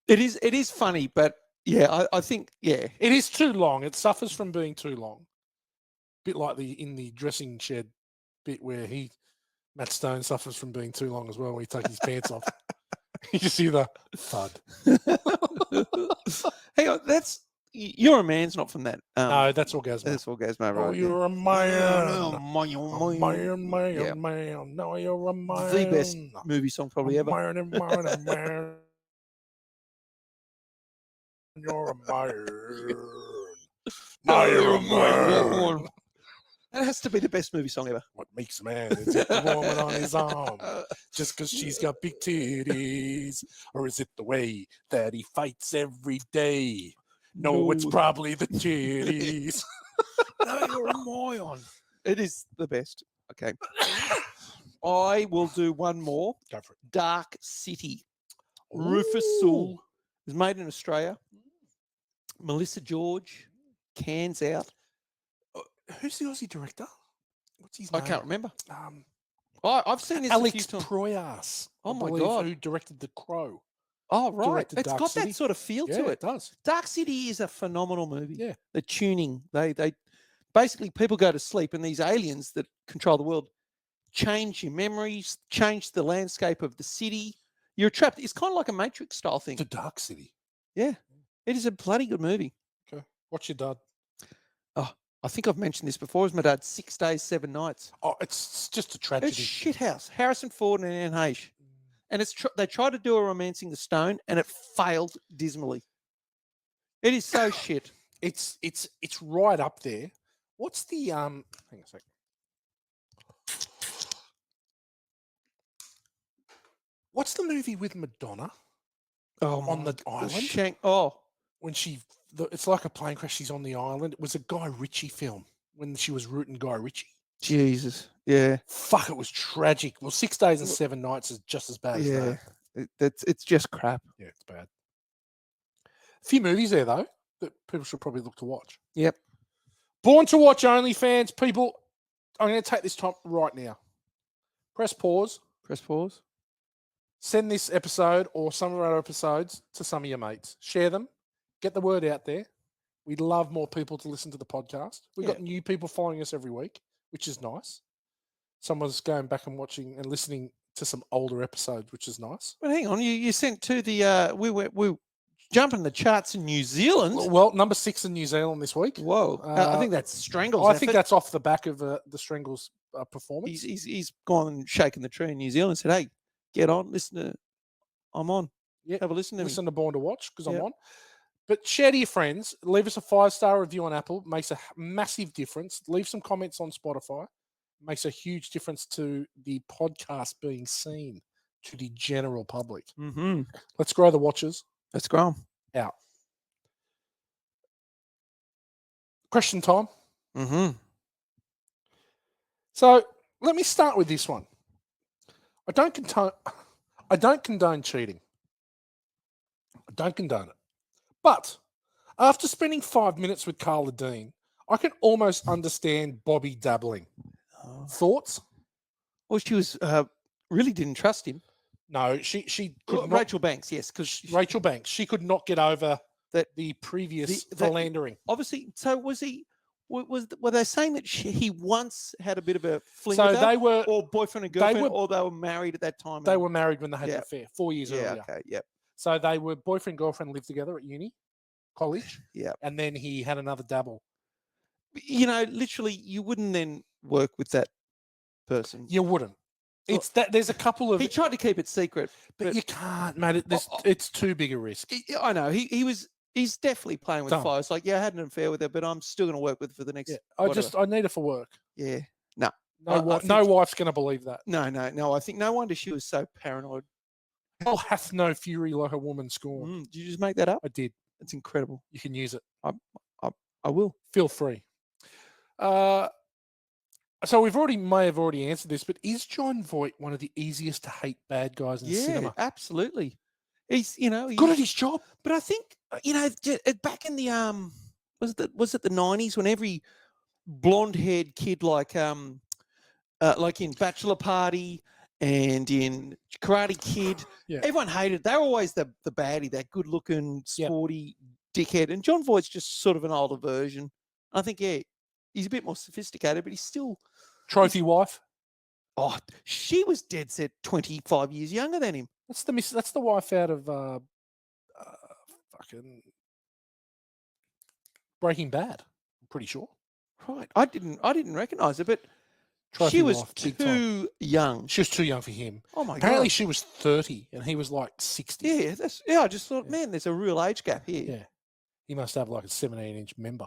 It is funny, but yeah, I think
It is too long. It suffers from being too long. Bit like in the dressing shed bit where Matt Stone suffers from being too long as well when he takes his pants off. You just hear the thud.
Hang on, you're a man's not from that.
No, that's Orgasmo.
That's Orgasmo, right?
Oh, you're a man. Man. No, you're a man.
The best movie song probably ever.
Man. You're a man.
No, you're a man. That has to be the best movie song ever.
What makes a man? Is it the woman on his arm just because she's got big titties? Or is it the way that he fights every day? No, it's probably the titties.
No, you're a moron. It is the best. Okay. I will do one more.
Go for it.
Dark City. Rufus Sewell. It was made in Australia. Melissa George. Cans out.
Who's the Aussie director? What's his name?
I can't remember.
Um,
I've seen this a
Alex
few times.
Proyas.
Oh
I
my
believe,
God.
Who directed The Crow?
Oh, right.
directed
It's
Dark
got
City.
that sort of feel
Yeah,
to
it
it.
does.
Dark City is a phenomenal movie.
Yeah.
The tuning. They basically, people go to sleep and these aliens that control the world change your memories, change the landscape of the city. You're trapped. It's kind of like a Matrix style thing.
The Dark City.
Yeah. It is a bloody good movie.
Okay. What's your dud?
I think I've mentioned this before. Is my dad 6 days, 7 nights?
Oh, it's just a
It's
tragedy.
shit house. Harrison Ford and Anne Heche. And they tried to do a Romancing the Stone, and it failed dismally. It is so shit.
It's right up there. What's the hang on a sec. What's the movie with Madonna
Oh,
on the island? When it's like a plane crash. She's on the island. It was a Guy Ritchie film when she was rooting Guy Ritchie.
Jesus. Yeah.
Fuck, it was tragic. Well, 6 days and 7 nights is just as bad as
Yeah.
that.
It's just crap.
Yeah, it's bad. A few movies there though that people should probably look to watch.
Yep.
Born to Watch only fans, people. I'm going to take this time right now. Press pause.
Press pause.
Send this episode or some of our episodes to some of your mates. Share them. Get the word out there. We'd love more people to listen to the podcast. We've got new people following us every week, which is nice. Someone's going back and watching and listening to some older episodes, which is nice.
But hang on, you sent to the we jumping the charts in New Zealand.
Well, number 6 in New Zealand this week.
Whoa, I think that's Strangle's.
I think that's off the back of the Strangles performance.
He's gone and shaken the tree in New Zealand and said, "Hey, get on, listen to, I'm on.
Yeah,
have a listen to me.
Listen to Born to Watch because I'm on." But share to your friends. Leave us a 5-star review on Apple. Makes a massive difference. Leave some comments on Spotify. Makes a huge difference to the podcast being seen to the general public.
Mm-hmm.
Let's grow the watches.
Let's grow 'em.
Out. Question time.
Mm-hmm.
So let me start with this one. I don't condone cheating. I don't condone it. But after spending 5 minutes with Carla Dean, I can almost understand Bobby dabbling. Thoughts?
Well, she was really didn't trust him.
No, she could
Rachel Banks, yes, because
Rachel Banks. She could not get over
that
the previous philandering.
Obviously, so was he? Were they saying that he once had a bit of a fling
So
with her,
they were,
or boyfriend and girlfriend, or they were married at that time?
They were married when they had the affair 4 years
yeah,
earlier.
okay, yep.
So they were boyfriend girlfriend, lived together at college,
yeah,
and then he had another dabble.
You know, literally, you wouldn't then work with that person.
You wouldn't. It's that there's a couple of.
He tried to keep it secret,
but you can't, mate. It's too big a risk.
I know he's definitely playing with fire. It's like, yeah, I had an affair with her, but I'm still going to work with her for the next.
Yeah, I need her for work.
Yeah, no,
no wife's going to believe that.
No. I think no wonder she was so paranoid.
Hell hath no fury like a woman scorned.
Did you just make that up?
I did.
It's incredible.
You can use it.
I will.
Feel free. So we may have already answered this, but is John Voight one of the easiest to hate bad guys in cinema?
Yeah, absolutely. He's
good at his job.
But I think back in the was it the 90s when every blonde-haired kid like in Bachelor Party and in Karate Kid, everyone hated. They were always the baddie, that good-looking, sporty dickhead. And John Voight's just sort of an older version. I think he's a bit more sophisticated, but he's still
trophy wife.
Oh, she was dead set 25 years younger than him.
That's the wife out of fucking Breaking Bad. I'm pretty sure.
Right. I didn't recognize her, but
trophy
she was
wife,
too young.
She was too young for him.
Oh my god.
Apparently she was 30 and he was like 60.
Yeah, I just thought, man, there's a real age gap here.
Yeah. He must have like a 17-inch member.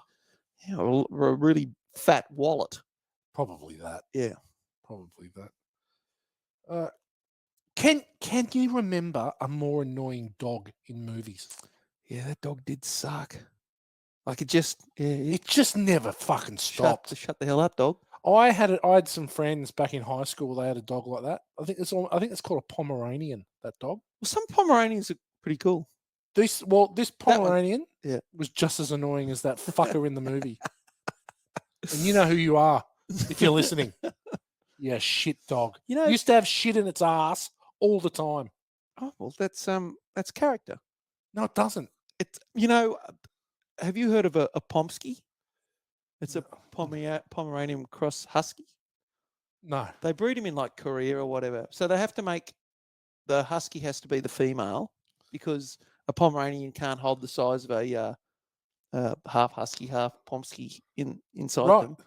Yeah, a really fat wallet.
Probably that.
Yeah.
Probably that. Can you remember a more annoying dog in movies?
Yeah, that dog did suck. Like it just
never fucking stopped.
Shut the hell up, dog.
I had some friends back in high school. They had a dog like that. I think it's called a Pomeranian. That dog.
Well, some Pomeranians are pretty cool.
This Pomeranian was just as annoying as that fucker in the movie. And you know who you are if you're listening. Yeah, shit dog. You know, used to have shit in its ass all the time.
Oh well, that's character.
No, it doesn't.
It's have you heard of a Pomsky? It's a Pomeranian cross husky.
No,
they breed him in like Korea or whatever. So they have to make the husky has to be the female because a Pomeranian can't hold the size of half husky, half pomsky inside
Right.
them.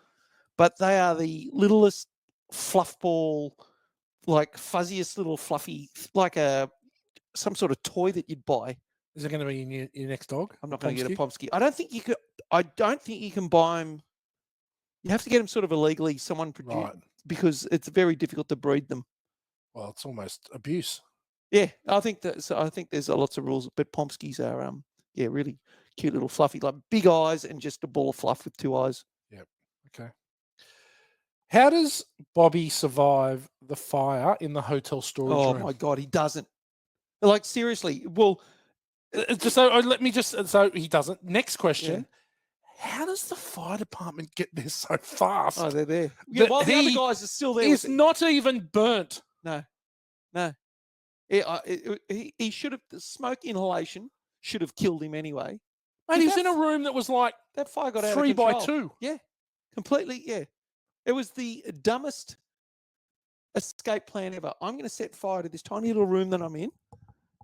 But they are the littlest fluff ball, like fuzziest little fluffy, like some sort of toy that you'd buy.
Is it going to be in your next dog?
I'm not going to get a
Pomsky?
pomsky. I don't think you can buy them. You have to get them sort of illegally. Someone produced
Right.
because it's very difficult to breed them.
Well, it's almost abuse.
Yeah, I think that. So I think there's lots of rules, but pomskis are really cute little fluffy, like big eyes and just a ball of fluff with two eyes.
Okay. How does Bobby survive the fire in the hotel storage
Oh
room?
my god, he doesn't. Like seriously. Well,
So he doesn't. Next question. How does the fire department get there so fast?
oh, they're there. Yeah,
That
while the other
he
guys are still there.
It's not even burnt.
No. Yeah, he should have. The smoke inhalation should have killed him anyway.
Mate, he was
that
in a room that was like
That fire got out of
3 by
control.
2.
Yeah, completely. Yeah, it was the dumbest escape plan ever. I'm going to set fire to this tiny little room that I'm in,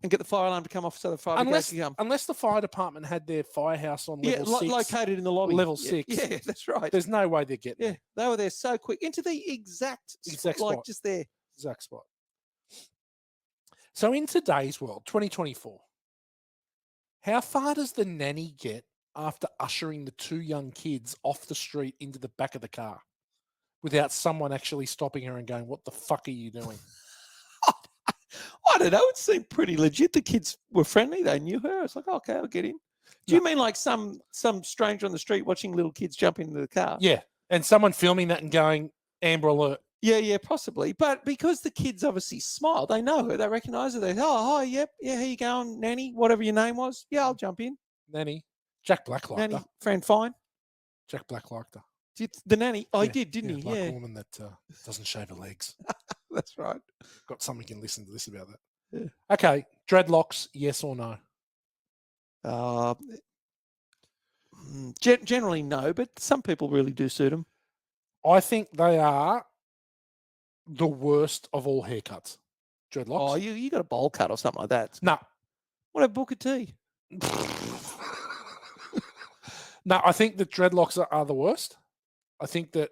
and get the fire alarm to come off so the fire brigade can come.
Unless the fire department had their firehouse on level 6.
Located in the lobby.
Level
Yeah,
6.
Yeah, that's right.
There's no way they're getting
Yeah, they were there so quick into the exact
Exact
like
spot.
just there.
exact spot. So in today's world, 2024, how far does the nanny get after ushering the 2 young kids off the street into the back of the car without someone actually stopping her and going, "What the fuck are you doing?"
I don't know. It seemed pretty legit. The kids were friendly. They knew her. It's like, okay, I'll get in. Do you mean like some stranger on the street watching little kids jump into the car?
Yeah, and someone filming that and going, "Amber Alert."
Yeah, possibly. But because the kids obviously smiled, they know her. They recognise her. They say, "Oh, hi, yep, yeah, how you going, Nanny? Whatever your name was. Yeah, I'll jump in."
Nanny. Jack Black liked
Nanny,
her.
friend, fine.
Jack Black liked her.
The nanny. Oh,
Yeah,
he did, didn't he?
Like
Yeah,
a woman that doesn't shave her legs.
that's right.
Got something you can listen to this about that.
Yeah.
Okay, dreadlocks, yes or no?
Generally, no, but some people really do suit them.
I think they are the worst of all haircuts. Dreadlocks.
Oh, you got a bowl cut or something like that.
No.
What a Booker T.
No, I think that dreadlocks are the worst. I think that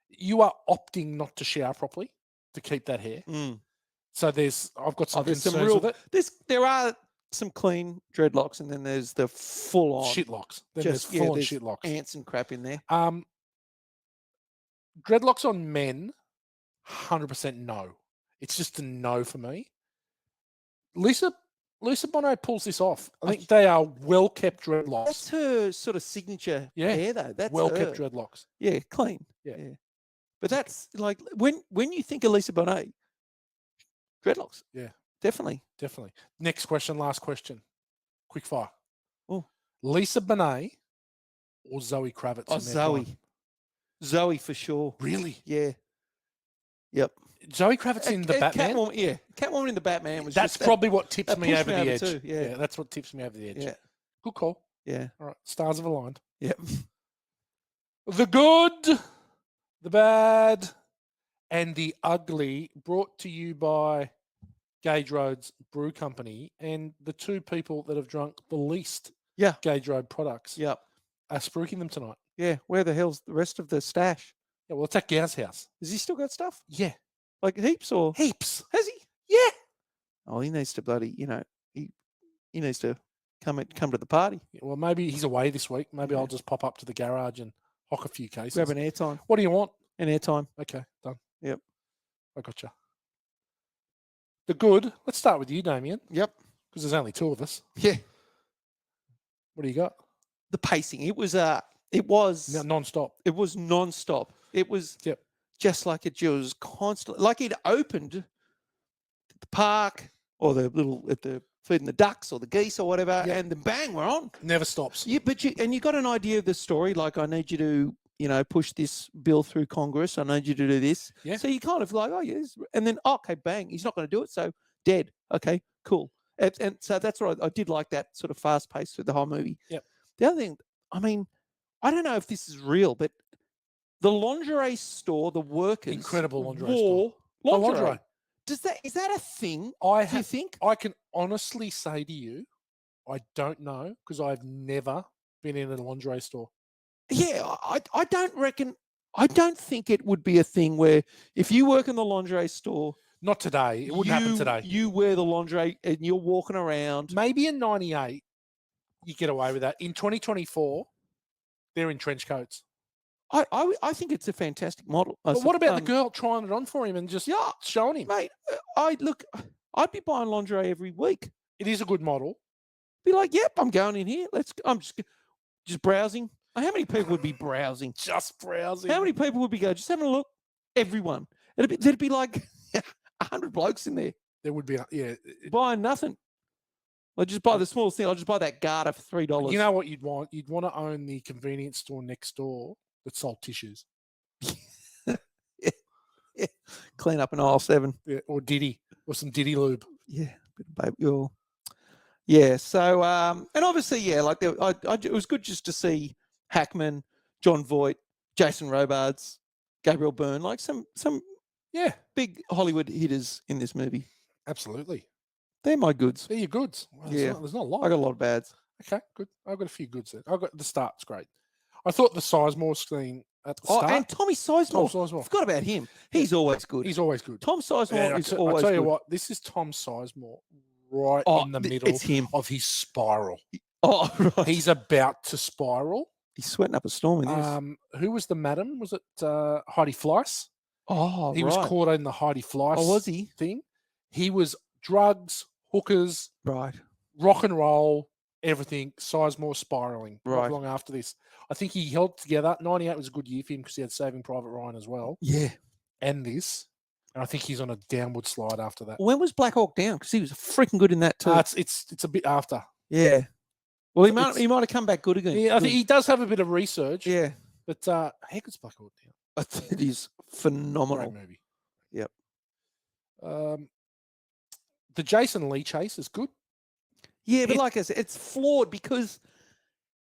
you are opting not to shower properly to keep that hair. So I've got some
There's
concerns
some real.
with it.
There are some clean dreadlocks, and then there's the full on
Shitlocks. Then
Just
there's full on
there's
shitlocks.
ants and crap in there.
Dreadlocks on men, 100% no. It's just a no for me. Lisa Bono pulls this off. I think they are well kept dreadlocks.
That's her sort of signature hair, though. That's
well
her.
kept dreadlocks.
Yeah, clean.
Yeah.
But that's like when you think of Lisa Bonet, dreadlocks.
Yeah.
Definitely.
Definitely. Next question, last question. Quick fire.
Oh.
Lisa Bonet or Zoe Kravitz?
Oh,
in their
Zoe.
prime?
Zoe for sure.
Really?
Yeah. Yep.
Zoe Kravitz in the Batman?
Catwoman, yeah. Catwoman in the Batman was
That's
just
probably what tips
that
me
pushed
over
me
the
over
edge.
too, yeah.
That's what tips me over the edge.
Yeah.
Good call.
Yeah.
All right. Stars have aligned.
Yep.
The good, the bad, and the ugly, brought to you by Gage Road's Brew Company, and the 2 people that have drunk the least Gage Road products
Yep.
are spruiking them tonight.
Yeah. Where the hell's the rest of the stash?
Yeah, well, it's at Gow's house.
Has he still got stuff?
Yeah.
Like heaps or
Heaps.
has he?
Yeah.
Oh, he needs to bloody, he needs to come to the party.
Yeah, well, maybe he's away this week. Maybe I'll just pop up to the garage and hock a few cases.
Grab an airtime.
What do you want?
An airtime.
Okay, done.
Yep.
I gotcha. The good. Let's start with you, Damien,
Yep.
because there's only 2 of us.
Yeah.
What do you got?
The pacing. It was
Non-stop.
It was non-stop. It was just like it was constantly like it opened at the park or the little at the feeding the ducks or the geese or whatever, and then bang, we're on.
Never stops.
Yeah, but you got an idea of the story. Like, I need you to, push this bill through Congress. I need you to do this.
Yeah.
So you kind of like, oh yes, and then okay, bang, he's not going to do it. So dead. Okay, cool. And so that's what I did like that sort of fast pace through the whole movie.
Yep.
The other thing, I mean, I don't know if this is real, but the lingerie store, the workers,
Incredible lingerie
wore
store.
lingerie. Is that a thing?
Do
you think?
I can honestly say to you, I don't know because I've never been in a lingerie store.
Yeah, I don't think it would be a thing where if you work in the lingerie store,
Not today. It wouldn't happen today.
you wear the lingerie and you're walking around.
Maybe in 98, you get away with that. In 2024, they're in trench coats.
I think it's a fantastic model.
But what about the girl trying it on for him and just showing him?
Mate, I'd be buying lingerie every week.
It is a good model.
Be like, yep, I'm going in here. I'm just browsing. How many people would be browsing?
Just browsing.
How many people would be going, just having a look? Everyone. There'd be like 100 blokes in there
There would be,
buying nothing. I'll just buy the smallest thing. I'll just buy that garter for $3.
You know what you'd want? You'd want to own the convenience store next door that sold tissues.
Yeah. Clean up an aisle 7.
Yeah, or Diddy, or some Diddy lube.
Yeah, bit of baby oil. Yeah. So, and obviously, yeah, like it was good just to see Hackman, John Voight, Jason Robards, Gabriel Byrne, like some big Hollywood hitters in this movie.
Absolutely.
They're my goods.
They're your goods. Well, there's not a lot.
I got a lot of bads.
Okay, good. I've got a few goods there. I've got the start's great. I thought the Sizemore scene at the start.
And Tommy Sizemore.
Tom Sizemore.
Forgot about him. He's always good.
He's always good.
Tom Sizemore is always
I'll tell you
good.
what, this is Tom Sizemore right in the middle
it's him.
of his spiral.
Oh, right.
He's about to spiral.
He's sweating up a storm in this.
Who was the madam? Was it Heidi Fleiss?
Oh,
He was caught in the Heidi Fleiss
was he?
thing. He was drugs, hookers,
Right.
rock and roll, everything. Sizemore spiraling not
Right.
long after this. I think he held together. 98 was a good year for him because he had Saving Private Ryan as well.
Yeah.
And this. And I think he's on a downward slide after that.
When was Black Hawk Down? Because he was freaking good in that too.
It's a bit after.
Yeah. Well, he might have come back good again.
Yeah, I think he does have a bit of research.
Yeah.
But how good's Black Hawk Down?
It is phenomenal.
Great movie.
Yep.
The Jason Lee chase is good.
Yeah, but like I said, it's flawed because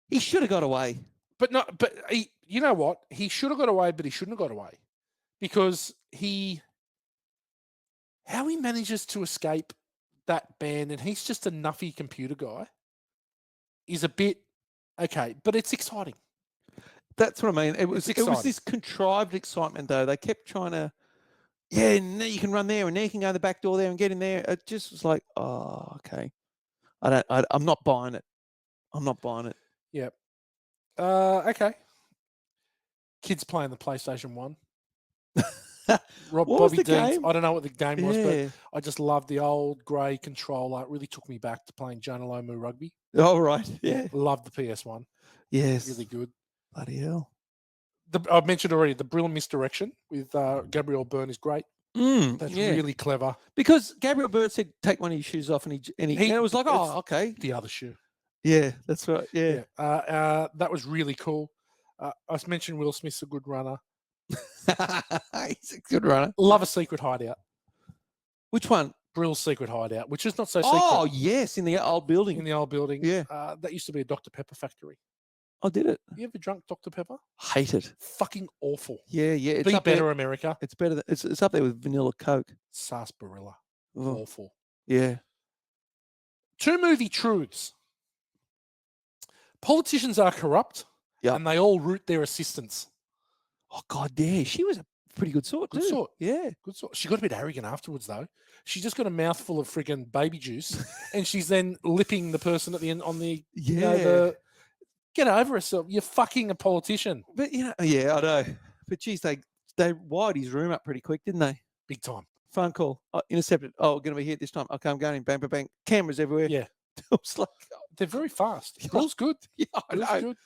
he should have got away.
But you know what? He should have got away, but he shouldn't have got away. Because how he manages to escape that band, and he's just a nuffy computer guy, is a bit okay, but it's exciting.
That's what I mean. It was this contrived excitement, though. They kept trying to, now you can run there, and now you can go in the back door there and get in there. It just was like, oh, okay. I'm not buying it. I'm not buying it.
Yep. Okay. Kids playing the PlayStation 1.
What was
Bobby
the
Deans.
game?
I don't know what the game was,
Yeah.
but I just loved the old grey controller. It really took me back to playing Jonah Lomu rugby.
Oh, right. Yeah.
Loved the PS1.
Yes.
Really good.
Bloody hell.
I mentioned already the Brill Misdirection with Gabriel Byrne is great. That's really clever.
Because Gabriel Byrne said, take one of your shoes off, and it was like, oh, okay.
The other shoe.
Yeah, that's right. Yeah.
That was really cool. I mentioned Will Smith's a good runner.
He's a good runner.
Love a secret hideout.
Which one?
Brill's secret hideout, which is not so secret.
Oh, yes, in the old building.
In the old building.
Yeah.
That used to be a Dr. Pepper factory.
I did it.
You ever drunk Dr. Pepper?
Hate it.
Fucking awful.
Yeah. It's
Be
up
better,
there.
America.
It's better. It's up there with vanilla Coke.
Sarsaparilla.
Oh,
Awful.
yeah.
2 movie truths. Politicians are corrupt,
Yep.
and they all root their assistants.
Oh, God, yeah. She was a pretty good sort,
Good
too.
sort.
Yeah.
Good sort. She got a bit arrogant afterwards, though. She just got a mouthful of friggin' baby juice, and she's then lipping the person at the end on the get over herself. You're fucking a politician.
But, yeah, I know. But, geez, they wired his room up pretty quick, didn't they?
Big time.
Phone call. Intercepted. Oh, we're going to be here this time. Okay, I'm going in. Bang, bang, bang. Cameras everywhere.
Yeah.
It was like,
They're very fast. Brill's good.
yeah, I
Brill's
know.
good.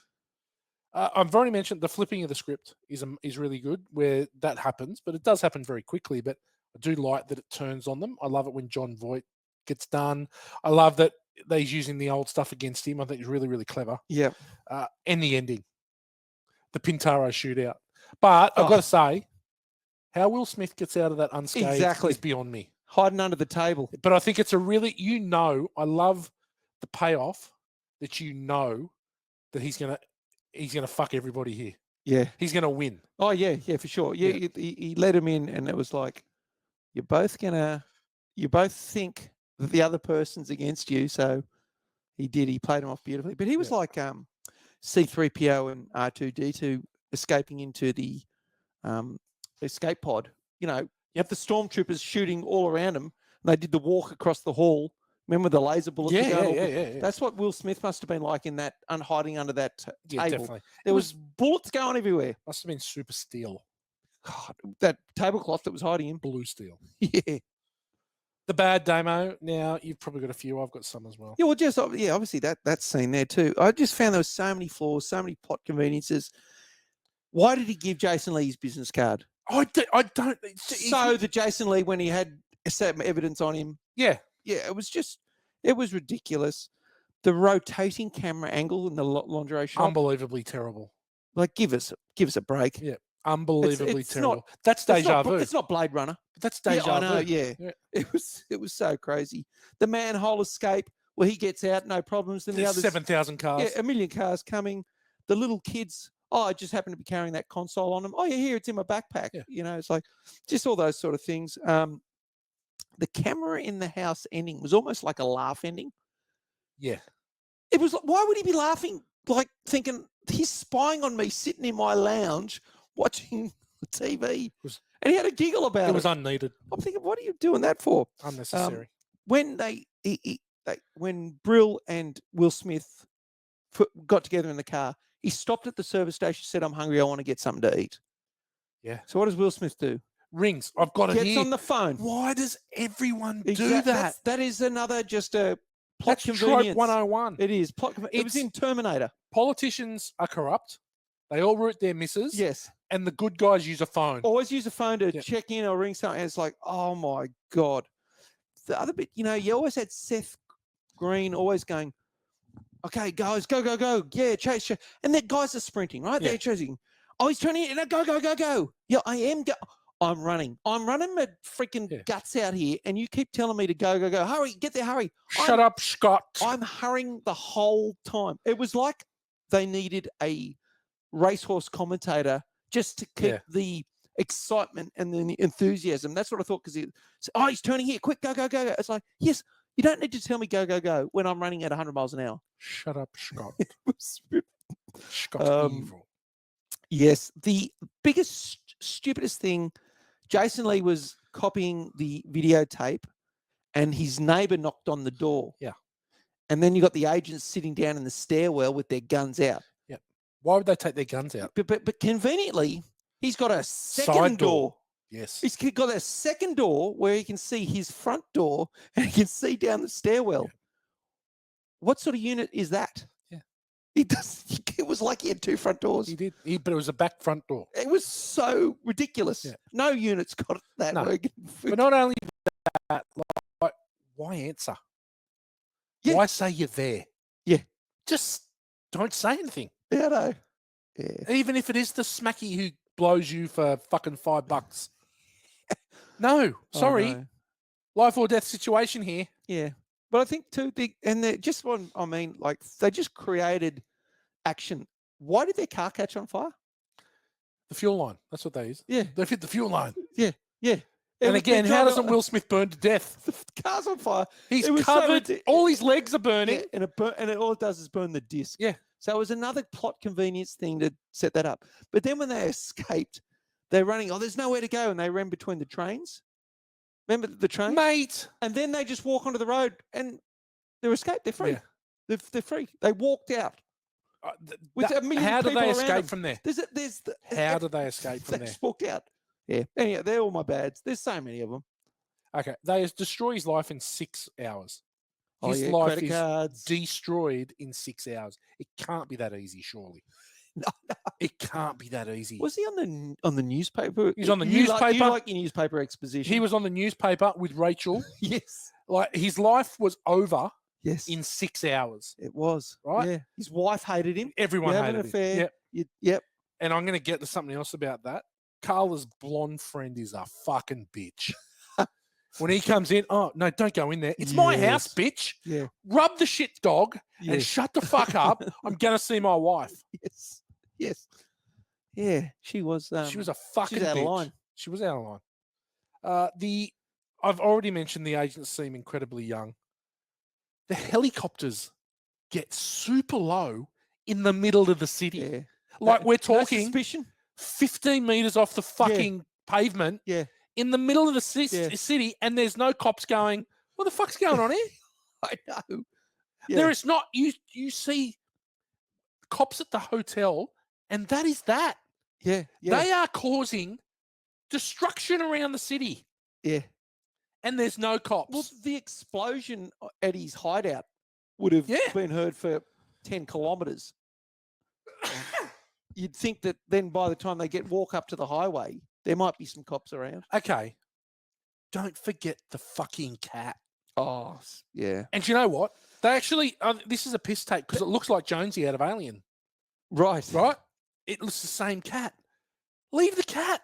I've already mentioned the flipping of the script is really good where that happens, but it does happen very quickly. But I do like that it turns on them. I love it when John Voight gets done. I love that he's using the old stuff against him. I think it's really, really clever.
Yeah.
And the ending, the Pintaro shootout. But I've got to say, how Will Smith gets out of that unscathed is beyond me.
Hiding under the table.
But I think it's a really, I love the payoff that that he's gonna fuck everybody here.
Yeah.
He's gonna win.
Oh, yeah, for sure. Yeah, he let him in, and it was like, you both think that the other person's against you, so he did. He played him off beautifully. But he was like, C3PO and R2D2 escaping into the escape pod. You know, you have the stormtroopers shooting all around them. And they did the walk across the hall. Remember the laser bullets? were going all-
Yeah.
That's what Will Smith must have been like in that, hiding under that
Yeah,
table.
definitely.
There was bullets going everywhere.
Must have been super steel,
God, that tablecloth that was hiding him.
blue steel.
Yeah.
The bad demo. Now you've probably got a few. I've got some as well.
Yeah, well, just obviously that scene there too. I just found there was so many flaws, so many plot conveniences. Why did he give Jason Lee his business card?
I don't.
So that Jason Lee, when he had some evidence on him,
Yeah.
it was ridiculous. The rotating camera angle in the lingerie shop,
Unbelievably terrible.
like give us a break.
Yeah. Unbelievably
it's
terrible.
not-
That's
It's
deja
not,
vu.
it's not Blade Runner.
That's
Yeah,
deja
I know.
vu.
Yeah.
Yeah.
It was so crazy. The manhole escape where he gets out, no problems. Then the
There's
others,
7,000 cars.
yeah, a million cars coming. The little kids, I just happen to be carrying that console on them. Oh, yeah, here it's in my backpack.
Yeah.
You know, it's like just all those sort of things. The camera in the house ending was almost like a laugh ending.
Yeah.
It was like, why would he be laughing? Like thinking he's spying on me sitting in my lounge watching TV. And he had a giggle about it.
It was unneeded.
I'm thinking, what are you doing that for?
Unnecessary.
When when Brill and Will Smith got together in the car, he stopped at the service station, said, "I'm hungry. I want to get something to eat."
Yeah.
So what does Will Smith do?
Rings. I've got it
Gets
here.
on the phone.
Why does everyone do
Exact-
that?
That is another just a plot
That's trope
convenience.
101.
It is. It was in Terminator.
Politicians are corrupt. They all root their misses.
Yes.
And the good guys use a phone.
Always use a phone to
Yeah.
check in or ring something. And it's like, oh my God. The other bit, you always had Seth Green always going, okay, guys, go. Yeah, chase. And the guys are sprinting, right?
Yeah.
They're chasing. Oh, he's turning it. No, go. Yeah, I am. I'm running. I'm running my freaking guts out here. And you keep telling me to go. Hurry, get there, hurry.
Shut up, Scott.
I'm hurrying the whole time. It was like they needed a racehorse commentator just to keep the excitement and the enthusiasm. That's what I thought, because he's turning here, quick, go. It's like, yes, you don't need to tell me go when I'm running at 100 miles an hour.
Shut up, Scott.
Scott's
Scott's evil.
Yes, the biggest, stupidest thing, Jason Lee was copying the videotape and his neighbor knocked on the door.
Yeah.
And then you got the agents sitting down in the stairwell with their guns out.
Yeah. Why would they take their guns out?
But conveniently, he's got a second
Side
door.
Yes.
He's got a second door where he can see his front door and he can see down the stairwell.
Yeah.
What sort of unit is that?
Yeah.
It was like he had two front doors.
He did. But it was a back front door.
It was so ridiculous.
Yeah.
No unit's got that
No.
working.
But not only that, like, why answer?
Yeah.
Why say you're there?
Yeah.
Just don't say anything.
Yeah, no. Yeah.
Even if it is the smacky who blows you for fucking $5. No, sorry.
know.
Life or death situation here.
Yeah. But I think too, they just created action. Why did their car catch on fire?
The fuel line. That's what they use.
Yeah.
They fit the fuel line.
Yeah.
And again, how doesn't Will Smith burn to death?
The car's on fire.
He's
It was so
covered. All his legs are burning.
Yeah, and all it does is burn the disc.
Yeah.
So it was another plot convenience thing to set that up. But then when they escaped, they're running. Oh, there's nowhere to go, and they ran between the trains. Remember the train?
Mate.
And then they just walk onto the road, and they're escaped. They're free.
Yeah.
They're free. They walked out. With a million
How do
people
they
around
escape
them.
from there?
How
do they escape from
They
there?
just walked out. Yeah. Anyway, they're all my bads. There's so many of them.
Okay. They destroy his life in 6 hours. His
Oh, yeah,
life
credit
is
cards.
destroyed in 6 hours. It can't be that easy, surely.
No.
It can't be that easy.
Was he on the newspaper?
He's on the
You
newspaper.
like your newspaper exposition.
He was on the newspaper with Rachel.
Yes.
Like, his life was over
Yes.
in 6 hours.
It was.
Right?
Yeah. His wife hated him.
Everyone
You have
hated
an
him.
affair.
Yep.
Yep.
And I'm going to get to something else about that. Carla's blonde friend is a fucking bitch. When he comes in, oh, no, don't go in there. It's my house, bitch.
Yeah.
Rub the shit dog and
Yes.
shut the fuck up. I'm going to see my wife.
Yes. Yes. Yeah. She was.
She was a fucking
she's out of
bitch.
line.
She was out of line. I've already mentioned the agents seem incredibly young. The helicopters get super low in the middle of the city.
Yeah.
Like
No-
we're
no
talking
suspicion.
15 meters off the fucking pavement
Yeah.
in the middle of the
Yeah.
city, and there's no cops going, what the fuck's going on here?
I know.
There is not. You see cops at the hotel, and that is that.
Yeah. Yeah.
They are causing destruction around the city,
yeah.
and there's no cops.
Well, the explosion at his hideout would have
Yeah.
been heard for 10 kilometres. You'd think that then by the time they walk up to the highway, there might be some cops around.
Okay. Don't forget the fucking cat.
Oh, yeah.
And you know what? They actually, this is a piss take because it looks like Jonesy out of Alien,
Right.
right? It looks the same cat. Leave the cat.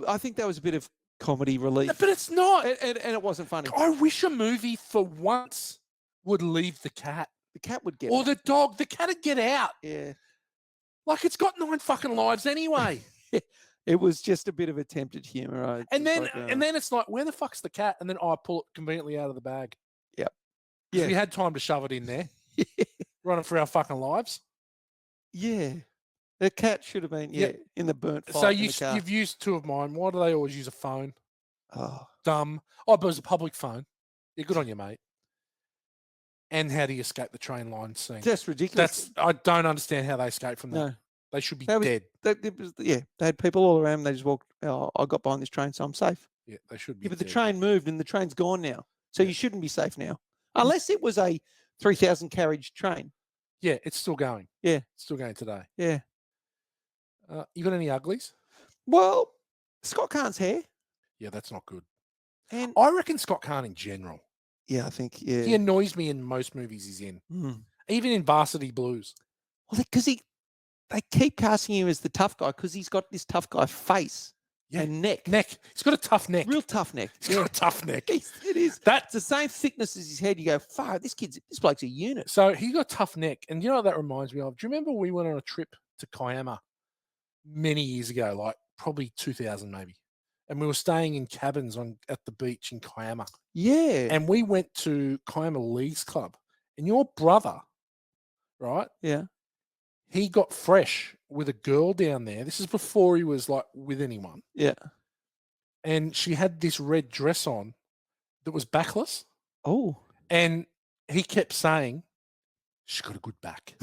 I think that was a bit of comedy relief.
No, but it's not.
And it wasn't funny.
I wish a movie for once would leave the cat.
The cat would get
Or
it.
the dog. The cat would get out.
Yeah.
Like it's got 9 fucking lives anyway.
It was just a bit of attempted humour.
And then it's like, where the fuck's the cat? And then I pull it conveniently out of the bag.
Yep.
Yeah. We had time to shove it in there. Running for our fucking lives.
Yeah. The cat should have been, in the burnt fire.
So
in the car.
you've used 2 of mine. Why do they always use a phone?
Oh.
Dumb. Oh, but it was a public phone. Yeah, good on you, mate. And how do you escape the train line scene?
That's ridiculous.
I don't understand how they escape from that.
No.
They should be
That was-
dead.
They had people all around. They just walked, I got behind this train, so I'm safe.
Yeah, they should be
Yeah, but the
dead.
train moved and the train's gone now. So you shouldn't be safe now. Unless it was a 3,000 carriage train.
Yeah, it's still going.
Yeah.
It's still going today.
Yeah.
You got any uglies?
Well, Scott Kahn's hair.
Yeah, that's not good.
And
I reckon Scott Kahn in general.
yeah, I think, yeah.
He annoys me in most movies he's in.
Mm.
Even in Varsity Blues.
Well, because they keep casting him as the tough guy because he's got this tough guy face and neck.
He's got a tough neck.
Real tough neck.
He's got a tough neck.
It is. It's the same thickness as his head. You go, fuck, this bloke's a unit.
So he got a tough neck. And you know what that reminds me of? Do you remember we went on a trip to Kiama many years ago, like probably 2000 maybe? And we were staying in cabins at the beach in Kiama.
Yeah.
And we went to Kiama Leagues Club. And your brother, right?
Yeah.
He got fresh with a girl down there. This is before he was like with anyone.
Yeah.
And she had this red dress on that was backless.
Oh.
And he kept saying, she's got a good back.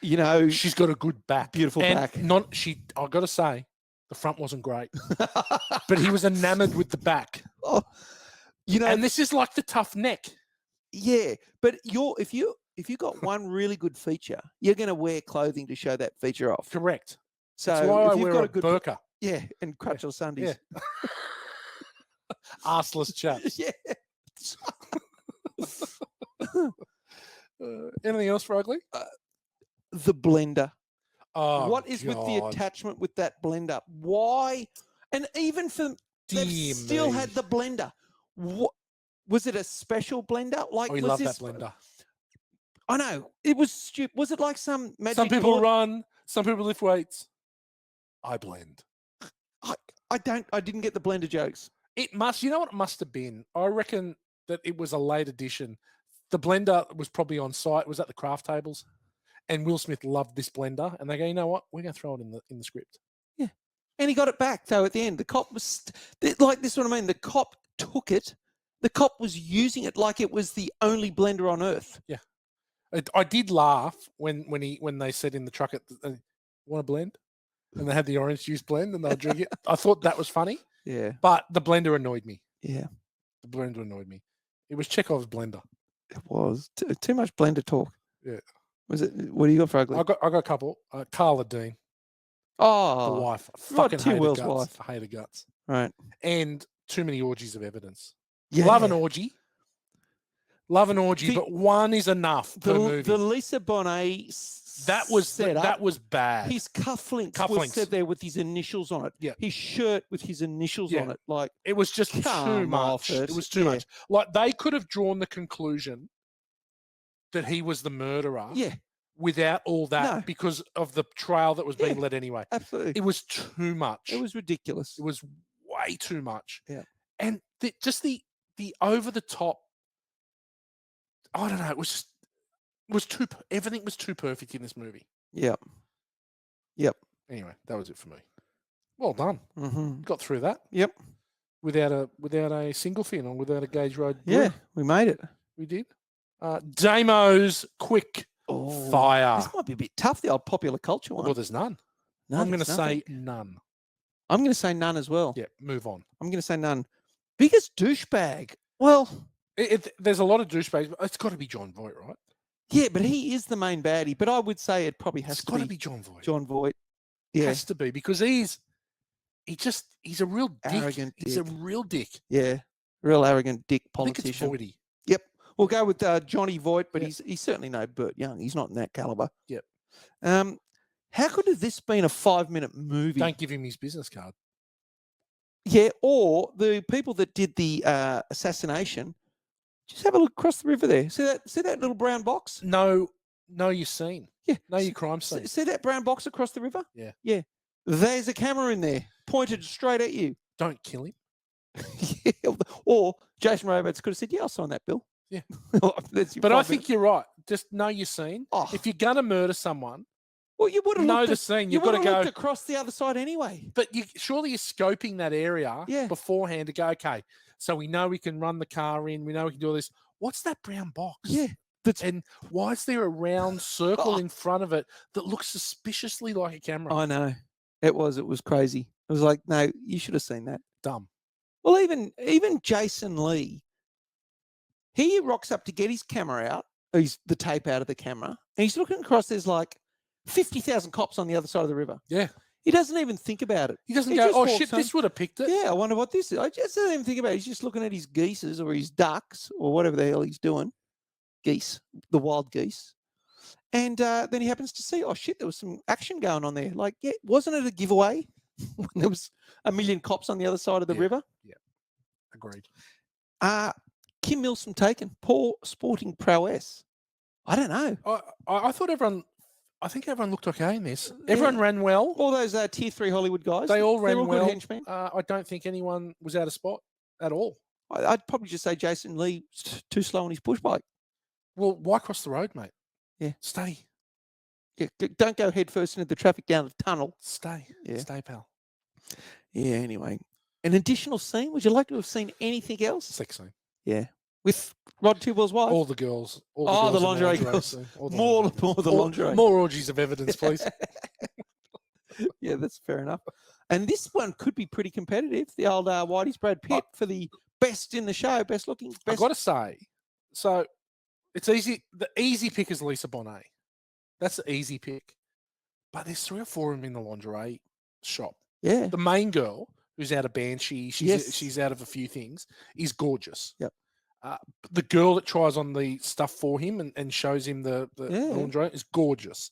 You know,
She's got a good back.
Beautiful
and
back.
I got to say, the front wasn't great. But he was enamored with the back.
oh, you know,
And this is like the tough neck.
yeah. But if you got one really good feature, you're going to wear clothing to show that feature off.
Correct.
So
That's why
if
I
you've
wear
got
a
a good
burqa.
yeah, and crutchless Sundays.
Yeah. Arseless chaps.
Yeah.
Anything else for ugly?
The blender.
Oh,
What is with the
God.
attachment with that blender? Why? And even for they've
Dear
still
me.
had the blender. What was it? A special blender? Like
Oh, we
was
love
this,
that blender.
I know it was stupid. Was it like some magic?
Some people
bullet?
run, some people lift weights. I blend.
I didn't get the blender jokes.
It must, you know what it must have been? I reckon that it was a late edition. The blender was probably on site, was at the craft tables. And Will Smith loved this blender. And they go, you know what? We're going to throw it in the script.
Yeah. And he got it back though at the end. The cop was like this is what I mean. The cop took it. The cop was using it like it was the only blender on earth.
Yeah. I did laugh when they said in the truck, want a blend? And they had the orange juice blend and they'll drink it. I thought that was funny.
Yeah.
But the blender annoyed me.
Yeah.
The blender annoyed me. It was Chekhov's blender.
It was too much blender talk.
Yeah.
Was it? What do you got for ugly?
I got a couple. Carla Dean,
Oh,
the wife. I
Rod
fucking hate her
Tyrwell's
guts.
wife.
I hate her guts.
right.
And too many orgies of evidence.
Yeah.
Love an orgy. Love an orgy,
The-
but one is enough per movie.
The Lisa Bonet
that was
set up.
that was bad.
His cufflinks, was
Cufflinks.
set there with his initials on it.
Yeah.
His shirt with his initials
Yeah.
on it. Like,
It was just too
Come off
much. It
it.
was too
Yeah.
much. Like they could have drawn the conclusion that he was the murderer
yeah,
without all that
No.
because of the trial that was being
Yeah.
led anyway.
absolutely.
It was too much.
It was ridiculous.
It was way too much.
Yeah.
And just the over the top. I don't know. It was just was too. Everything was too perfect in this movie.
Yep.
Anyway, that was it for me. Well done.
Mm-hmm.
Got through that
Yep.
without a single fin or without a gauge road.
Yeah,
brew.
we made it.
We did. Damo's quick fire.
This might be a bit tough, the old popular culture one.
Well, there's none.
No,
I'm going to
there's
say
nothing.
none.
I'm going to say none as well.
Yeah, move on.
I'm going to say none. Biggest douchebag. Well,
There's a lot of douchebags, but it's got to be John Voight, right?
yeah, but he is the main baddie. But I would say it probably has
It's
to
got to
be
be John Voight.
John Voight. Yeah,
Has to be because he's a real dick.
Arrogant
He's a
dick.
real dick.
yeah. Real arrogant dick
I think it's
politician.
Voighty.
Yep. We'll go with Johnny Voight, but
Yep.
he's certainly no Burt Young. He's not in that caliber.
Yep.
How could have this been a 5-minute movie?
Don't give him his business card.
Yeah, or the people that did the assassination. Just have a look across the river there. See that little brown box?
Know your scene.
Yeah.
Know your crime scene.
See that brown box across the river?
Yeah.
Yeah. There's a camera in there pointed straight at you.
Don't kill him.
Yeah, or Jason Robards could have said, "Yeah, I'll sign that bill."
Yeah.
That's your
But I
5
think
minutes.
you're right. Just know your scene.
Oh.
If you're gonna murder someone,
Well, you would have
know
looked
the
at,
scene.
you
You've got to
would have
go.
looked across the other side anyway.
But surely you're scoping that area
Yeah.
beforehand to go, okay, so we know we can run the car in, we know we can do all this. What's that brown box?
Yeah.
And why is there a round circle in front of it that looks suspiciously like a camera?
I know. It was crazy. It was like, no, you should have seen that.
Dumb.
Well, even Jason Lee, he rocks up to get his camera out, the tape out of the camera, and he's looking across. There's like 50,000 cops on the other side of the river.
Yeah.
He doesn't even think about it.
He doesn't
He
go,
just
oh
walks
shit,
on.
this would have picked it.
Yeah, I wonder what this is. I just don't even think about it. He's just looking at his geeses or his ducks or whatever the hell he's doing. Geese, the wild geese. And then he happens to see, oh shit, there was some action going on there. Like, yeah, wasn't it a giveaway when there was a million cops on the other side of the river?
Yeah. Agreed.
Kim Milsom taken, poor sporting prowess. I don't know.
I thought I think everyone looked okay in this.
Yeah.
Everyone ran well.
All those tier 3 Hollywood guys.
They all
they're
ran well.
good henchmen.
I don't think anyone was out of spot at all.
I'd probably just say Jason Lee too slow on his push bike.
Well, why cross the road, mate?
Yeah.
Stay.
Yeah, don't go head first into the traffic down the tunnel.
Stay.
Yeah.
Stay, pal.
Yeah, anyway. An additional scene? Would you like to have seen anything else?
Sex scene.
Yeah. With Rod Tuball's wife?
All the girls. All the
Oh,
girls
the
in
lingerie
lingerie
girls.
scene. All the
More
lingerie.
the lingerie.
More orgies of evidence, please.
Yeah, that's fair enough. And this one could be pretty competitive. The old Whitey's Brad Pitt for the best in the show, best looking,
I've
best.
got to say, so it's easy. The easy pick is Lisa Bonet. That's the easy pick. But there's 3 or 4 of them in the lingerie shop.
Yeah.
The main girl, who's out of Banshee,
Yes.
she's out of a few things, is gorgeous.
Yep.
The girl that tries on the stuff for him and shows him the
Yeah.
lingerie is gorgeous.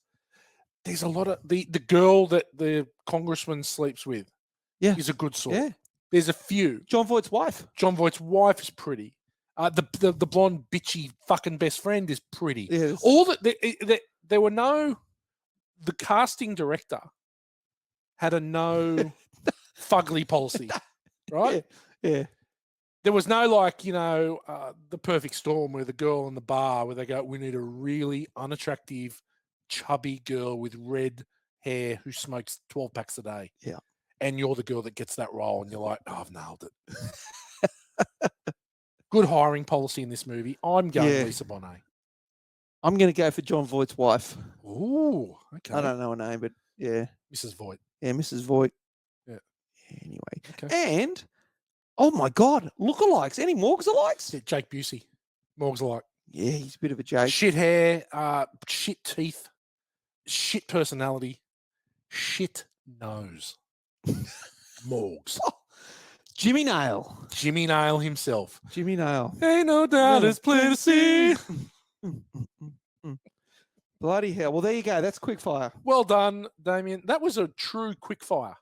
There's a lot of the girl that the congressman sleeps with.
Yeah.
Is a good sort.
Yeah.
There's a few.
John Voight's wife.
John Voight's wife is pretty. The blonde bitchy fucking best friend is pretty.
Yes.
All that there were no. The casting director had a no fugly policy, right?
Yeah.
There was no the perfect storm where the girl in the bar where they go, we need a really unattractive, chubby girl with red hair who smokes 12 packs a day.
Yeah.
And you're the girl that gets that role and you're like, oh, I've nailed it. Good hiring policy in this movie. I'm going Lisa Bonet.
I'm going to go for John Voight's wife.
Ooh, okay.
I don't know her name, but yeah.
Mrs. Voight.
Yeah, Mrs. Voight.
Yeah.
Anyway.
Okay.
And, oh my God, lookalikes. Any Morgs-alikes?
Yeah, Jake Busey. Morgs alike.
Yeah, he's a bit of a joke.
Shit hair, shit teeth, shit personality, shit nose. Morgs.
Jimmy Nail.
Jimmy Nail himself.
Jimmy Nail.
Ain't no doubt it's plain to see.
Bloody hell. Well, there you go. That's quick fire.
Well done, Damien. That was a true quick fire.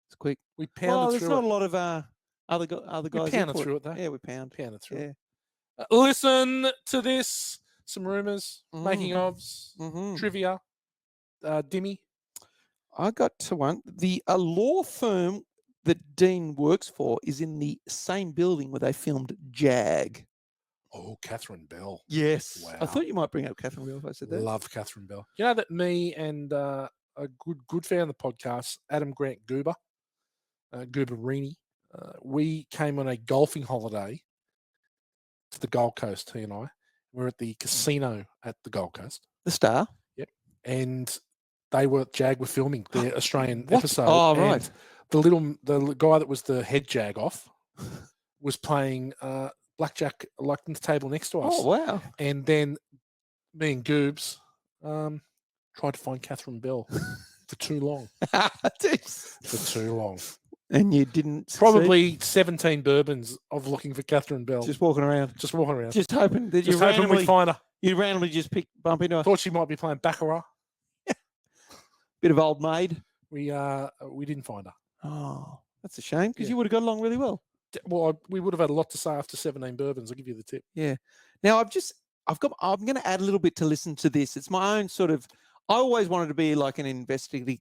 It's quick.
We
Well,
pounded
there's
through
not
it.
a lot of other guys.
pounded
input.
through it, though.
Yeah, we pound.
Pounded through
Yeah.
it. Listen to this. Some rumors, making ofs,
Mhm.
trivia. Dimmy.
I got to one. A law firm that Dean works for is in the same building where they filmed Jag.
Oh, Catherine Bell.
Yes. I
Wow.
thought you might bring up Catherine Bell if I said that.
Love Catherine Bell. You know that me and a good fan of the podcast, Adam Grant Gooberini, we came on a golfing holiday to the Gold Coast, he and I. We're at the casino at the Gold Coast.
The Star.
Yep. And Jag were filming their Australian
What?
episode.
Oh,
and
right.
The guy that was the head jag off was playing blackjack like on the table next to us.
Oh, wow.
And then me and Goobs tried to find Catherine Bell for too long.
Jeez.
For too long.
And you didn't succeed?
Probably 17 bourbons of looking for Catherine Bell.
Just walking around.
Just walking around.
Just hoping that
Just hoping we'd find her.
you randomly just bump into her.
Thought she might be playing Baccarat.
Bit of old maid.
We didn't find her.
Oh, that's a shame because
Yeah.
you would have got along really well.
Well, we would have had a lot to say after 17 bourbons. I'll give you the tip.
Yeah. Now I'm going to add a little bit to listen to this. It's my own sort of. I always wanted to be like an investigative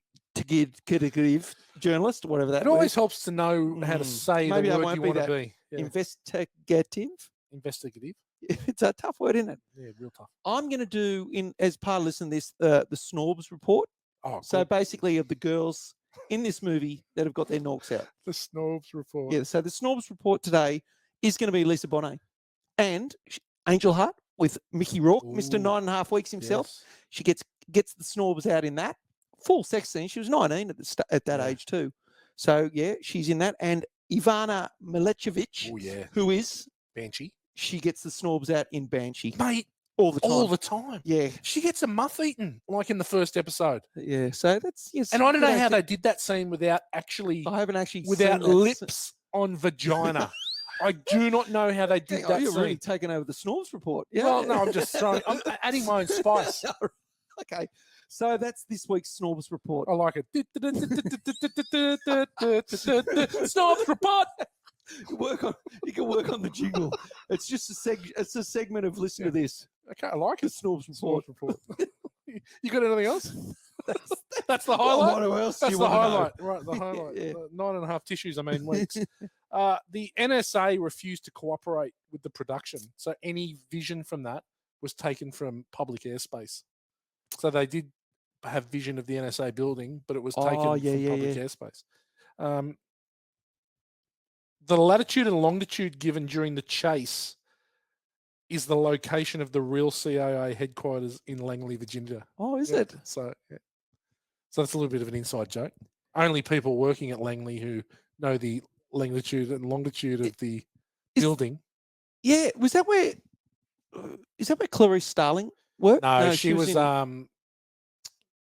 journalist, whatever that.
It always helps to know how to say
Maybe I
the word
won't
you
be
want to
that
be. Yeah.
Investigative.
Investigative.
It's a tough word, isn't it?
Yeah, real tough.
I'm going to do as part of listen to this the Snorbs report.
Oh,
So
good.
basically, of the girls in this movie that have got their norks out.
The Snobs report.
Yeah. So the Snorbs report today is going to be Lisa Bonet and Angel Heart with Mickey Rourke, Mr.
Ooh,
9.5 weeks himself.
Yes.
She gets the Snorbs out in that full sex scene. She was 19 at that
Yeah.
age too. So yeah, she's in that. And Ivana Milicevic,
Oh, yeah.
who is
Banshee.
she gets the Snorbs out in Banshee
Mate,
all the time.
all the time.
Yeah,
She gets a muff eaten, like in the first episode.
yeah. So that's yes.
And I don't know
good
how
acting.
they did that scene without actually,
I haven't actually
without
seen that
lips on vagina. I do not know how they did
Oh,
that
you're
scene.
really taking over the Snorbs report. Yeah.
Well, no, I'm just throwing, I'm adding my own spice.
Okay. So that's this week's Snorbs report.
I like it. Snobs report.
You can work on the jingle. It's just it's a segment of listen to this.
Okay, I like
The
it.
Snorbs report.
Snobs report. You got anything else? That's the
Well,
highlight.
what else do
That's
you
the
wanna know?
highlight. Right, the highlight.
Yeah.
9.5 tissues, I mean, weeks. The NSA refused to cooperate with the production. So any vision from that was taken from public airspace. So they did have vision of the NSA building, but it was taken
Oh,
from
yeah,
public
yeah.
airspace. The latitude and longitude given during the chase is the location of the real CIA headquarters in Langley, Virginia.
Oh, is
Yeah,
it?
So, yeah. So that's a little bit of an inside joke. Only people working at Langley who know the longitude and longitude of the
Is-
building.
Yeah. Was that where? Is that where Clarice Starling worked?
No, she was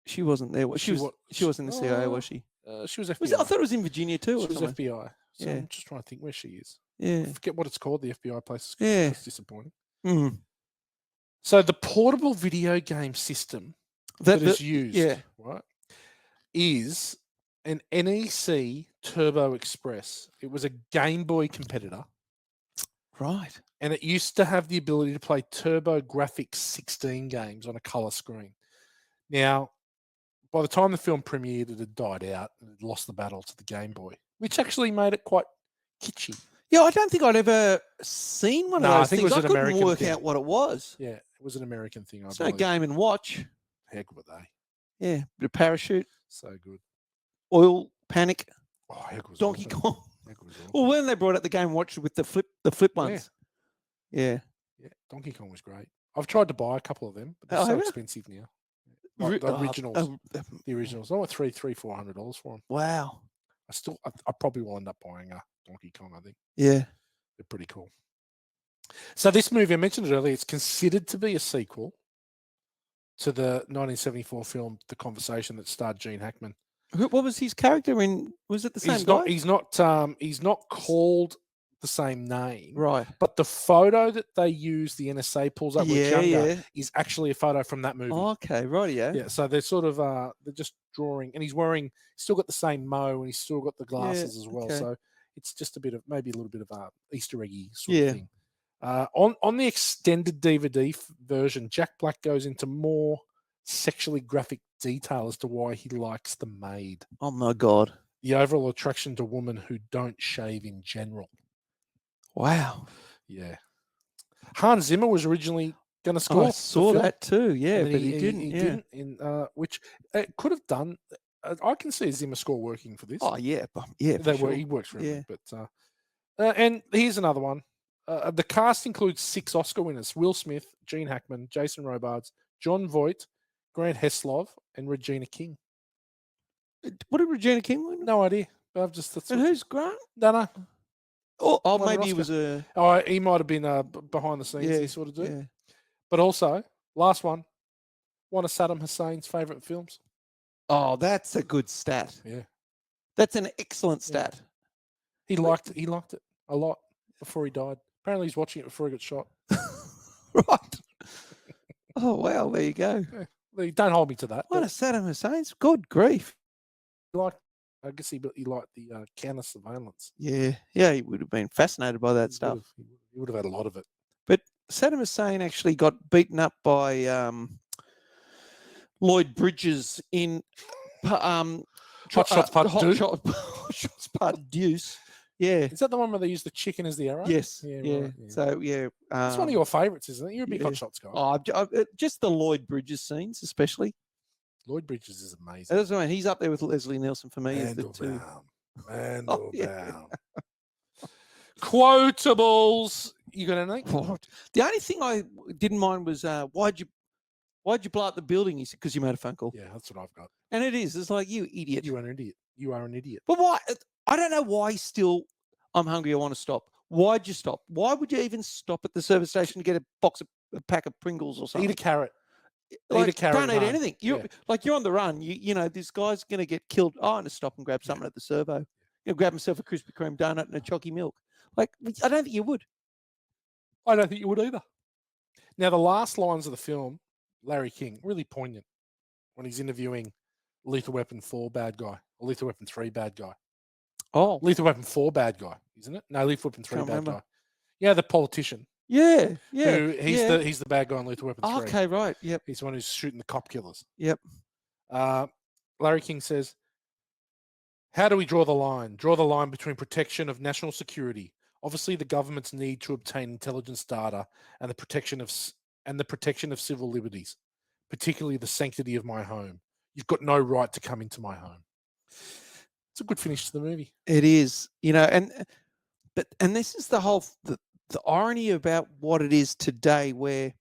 She wasn't there.
she wa-
She wasn't in the CIA,
uh,
was she?
she was FBI.
I thought it was in Virginia too.
she
Or
was
something.
FBI. So
Yeah.
I'm just trying to think where she is.
Yeah.
I forget what it's called. The FBI place.
Yeah.
It's disappointing.
Mm.
So the portable video game system that is used,
yeah.
right, is an NEC Turbo Express. It was a Game Boy competitor,
Right.
and it used to have the ability to play Turbo Graphics 16 games on a color screen. Now, by the time the film premiered, it had died out and had lost the battle to the Game Boy, which actually made it quite kitschy.
Yeah, I don't think I'd ever seen one
No,
of
I
those
think it
things.
was
I
an
couldn't
American
work
thing.
out what it was.
Yeah, it was an American thing, I
It's no
believe.
game and watch.
Heck were they?
Yeah, bit of parachute,
So good.
oil, panic,
Oh, heck was
Donkey
awesome.
Kong.
Heck was awesome.
Well, when they brought out the game and watch with the flip ones. Yeah.
Yeah, Donkey Kong was great. I've tried to buy a couple of them, but they're
Oh,
so
have you?
expensive now. Like the originals. The originals. I want $300-$400 for them.
Wow.
I probably will end up buying a Donkey Kong, I think.
Yeah.
They're pretty cool. So this movie, I mentioned it earlier, it's considered to be a sequel to the 1974 film The Conversation that starred Gene Hackman.
What was his character in? Was it the same guy?
He's not called the same name.
Right.
But the photo that they use, the NSA pulls up with
Yeah,
Chunga,
yeah.
is actually a photo from that movie.
Okay, right, yeah.
Yeah, so they're sort of they're just drawing, and he's still got the same mo, and he's still got the glasses as well.
okay.
So it's just maybe a little bit of a Easter eggy sort
Yeah.
of thing. On the extended DVD version, Jack Black goes into more sexually graphic detail as to why he likes the maid.
Oh my God.
The overall attraction to women who don't shave in general.
Wow.
Yeah. Hans Zimmer was originally going to score.
I saw that too. Yeah,
and
but
then
he didn't.
He
yeah.
didn't. Which it could have done. I can see a Zimmer score working for this.
Oh yeah, yeah.
They
For sure.
He works for
Yeah.
him. But and here's another one. The cast includes 6 Oscar winners: Will Smith, Gene Hackman, Jason Robards, John Voight, Grant Heslov, and Regina King.
What did Regina King win?
No idea. But I've just
And who's Grant?
No.
Oh,
Won an
maybe he
Oscar.
was a.
Oh, he might have been behind the scenes.
Yeah,
He sort of do.
yeah.
But also, last one of Saddam Hussein's favorite films.
Oh, that's a good stat.
Yeah,
That's an excellent stat.
he liked it a lot before he died. Apparently, he's watching it before he got shot.
Right. Oh wow, there you go.
Yeah. Don't hold me to that.
What a
but
Saddam Hussein's. Good grief.
I guess he liked the counter surveillance.
Yeah, yeah. He would have been fascinated by that stuff.
He would have had a lot of it.
But Saddam Hussein actually got beaten up by Lloyd Bridges in
Hot Shots Part Two?
Hot Shots Part Deuce. Yeah.
Is that the one where they use the chicken as the arrow?
Yes.
Yeah.
Yeah.
Right, yeah.
So yeah.
It's one of your favourites, isn't it? You're a big
yeah.
Hot Shots guy.
Oh, just the Lloyd Bridges scenes, especially.
Lloyd Bridges is amazing.
That's right. He's up there with Leslie Nielsen for me. As the two.
Mandelbaum. Yeah. Quotables. You got anything?
What? The only thing I didn't mind was why'd you blow up the building? He said because you made a phone call.
Yeah, that's what I've got.
And it is. It's like, you idiot.
You are an idiot. You are an idiot.
But why? I don't know why still I'm hungry. I want to stop. Why'd you stop? Why would you even stop at the service station to get a pack of Pringles or something?
Eat a carrot.
Like,
eat a carrot.
don't eat
home.
anything. You're on the run. You know this guy's going to get killed. Oh, I'm going to stop and grab something at the servo. Grab himself a Krispy Kreme donut and a chalky milk. Like, I don't think you would.
I don't think you would either. Now, the last lines of the film, Larry King, really poignant when he's interviewing Lethal Weapon 4 bad guy or Lethal Weapon 3 bad guy.
Oh,
Lethal Weapon 4 bad guy, isn't it? No, Lethal Weapon 3
Can't
bad
remember.
guy. Yeah, the politician.
yeah.
He's the bad guy in Lethal Weapon 3.
Okay, right. Yep.
He's the one who's shooting the cop killers.
Yep.
Larry King says, how do we draw the line? Draw the line between protection of national security, obviously the government's need to obtain intelligence data, and the protection of civil liberties, particularly the sanctity of my home. You've got no right to come into my home. It's a good finish to the movie.
It is, and this is the whole the irony about what it is today, where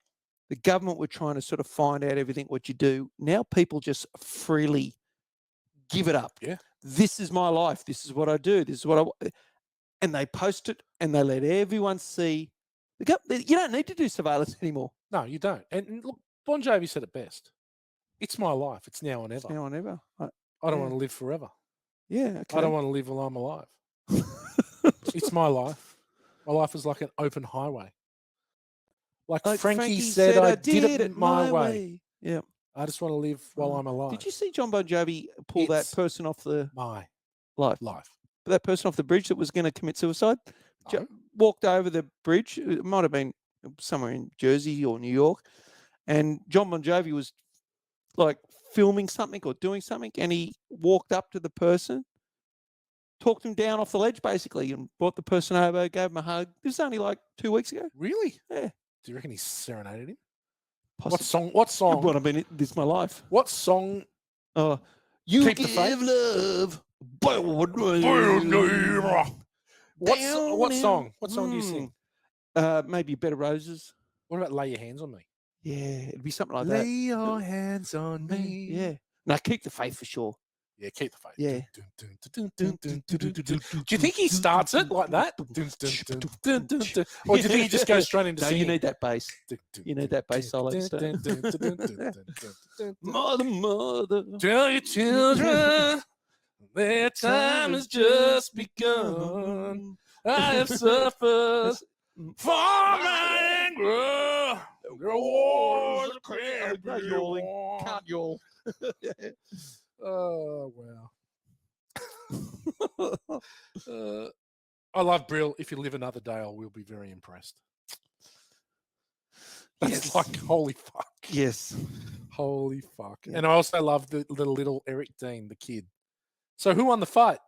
the government were trying to sort of find out everything what you do. Now people just freely give it up.
Yeah.
This is my life. This is what I do. This is what and they post it and they let everyone see. You don't need to do surveillance anymore.
No, you don't. And look, Bon Jovi said it best. It's my life. It's now and ever.
It's now or never.
I don't want to live forever.
Yeah. Okay.
I don't want to live while I'm alive. It's my life. My life is like an open highway. Like Frankie said, I did it my way.
Yeah.
I just want to live while I'm alive.
Did you see John Bon Jovi pull that
It's
person off the
my
life? That person off the bridge that was going to commit suicide?
No.
Walked over the bridge. It might have been somewhere in Jersey or New York. And John Bon Jovi was like filming something or doing something. And he walked up to the person, talked him down off the ledge basically, and brought the person over, gave him a hug. This was only like 2 weeks ago.
Really?
Yeah.
Do you reckon he serenaded him?
Possibly.
What song?
What I mean, this is my life.
What song?
You
Keep the
give
faith?
love.
What song? What song do you sing?
Maybe Better Roses.
What about Lay Your Hands on Me?
Yeah, it'd be something like
Lay
that.
your hands on me.
Yeah. No, Keep the Faith for sure.
Yeah, keep the faith.
Yeah.
Do you think he starts it like that? Or do you think he just goes straight into
No,
singing?
you need that bass. You need that bass solo. Mother.
Tell your children their time has just begun. I have suffered for my anger. There was a
Can't yawl.
Oh, wow. I love Brill. If you live another day, I will be very impressed. That's
Yes.
like, holy fuck.
Yes.
Holy fuck.
Yeah.
And I also love the little Eric Dean, the kid. So who won the fight?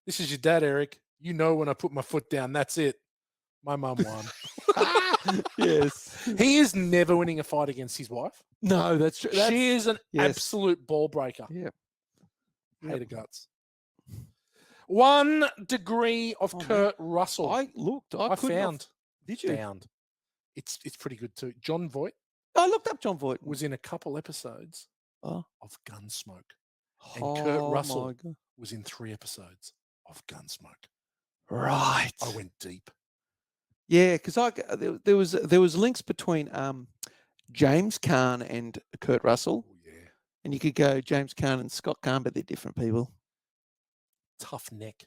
This is your dad, Eric. You know when I put my foot down, that's it. My mum won.
Yes.
He is never winning a fight against his wife.
No, that's true.
She is an
yes.
absolute ball breaker.
Yeah.
Hate her guts. 1 Degree of
Oh, man.
Kurt Russell.
I looked. I couldn't have-
found.
Did you?
Found. It's pretty good too. John Voight
I looked up John Voight.
was in a couple episodes
Oh.
of Gunsmoke. And Kurt Russell
my God.
was in 3 episodes of Gunsmoke.
Right.
I went deep.
Yeah, because there was links between James Caan and Kurt Russell,
Oh, yeah.
and you could go James Caan and Scott Caan, but they're different people.
Tough neck.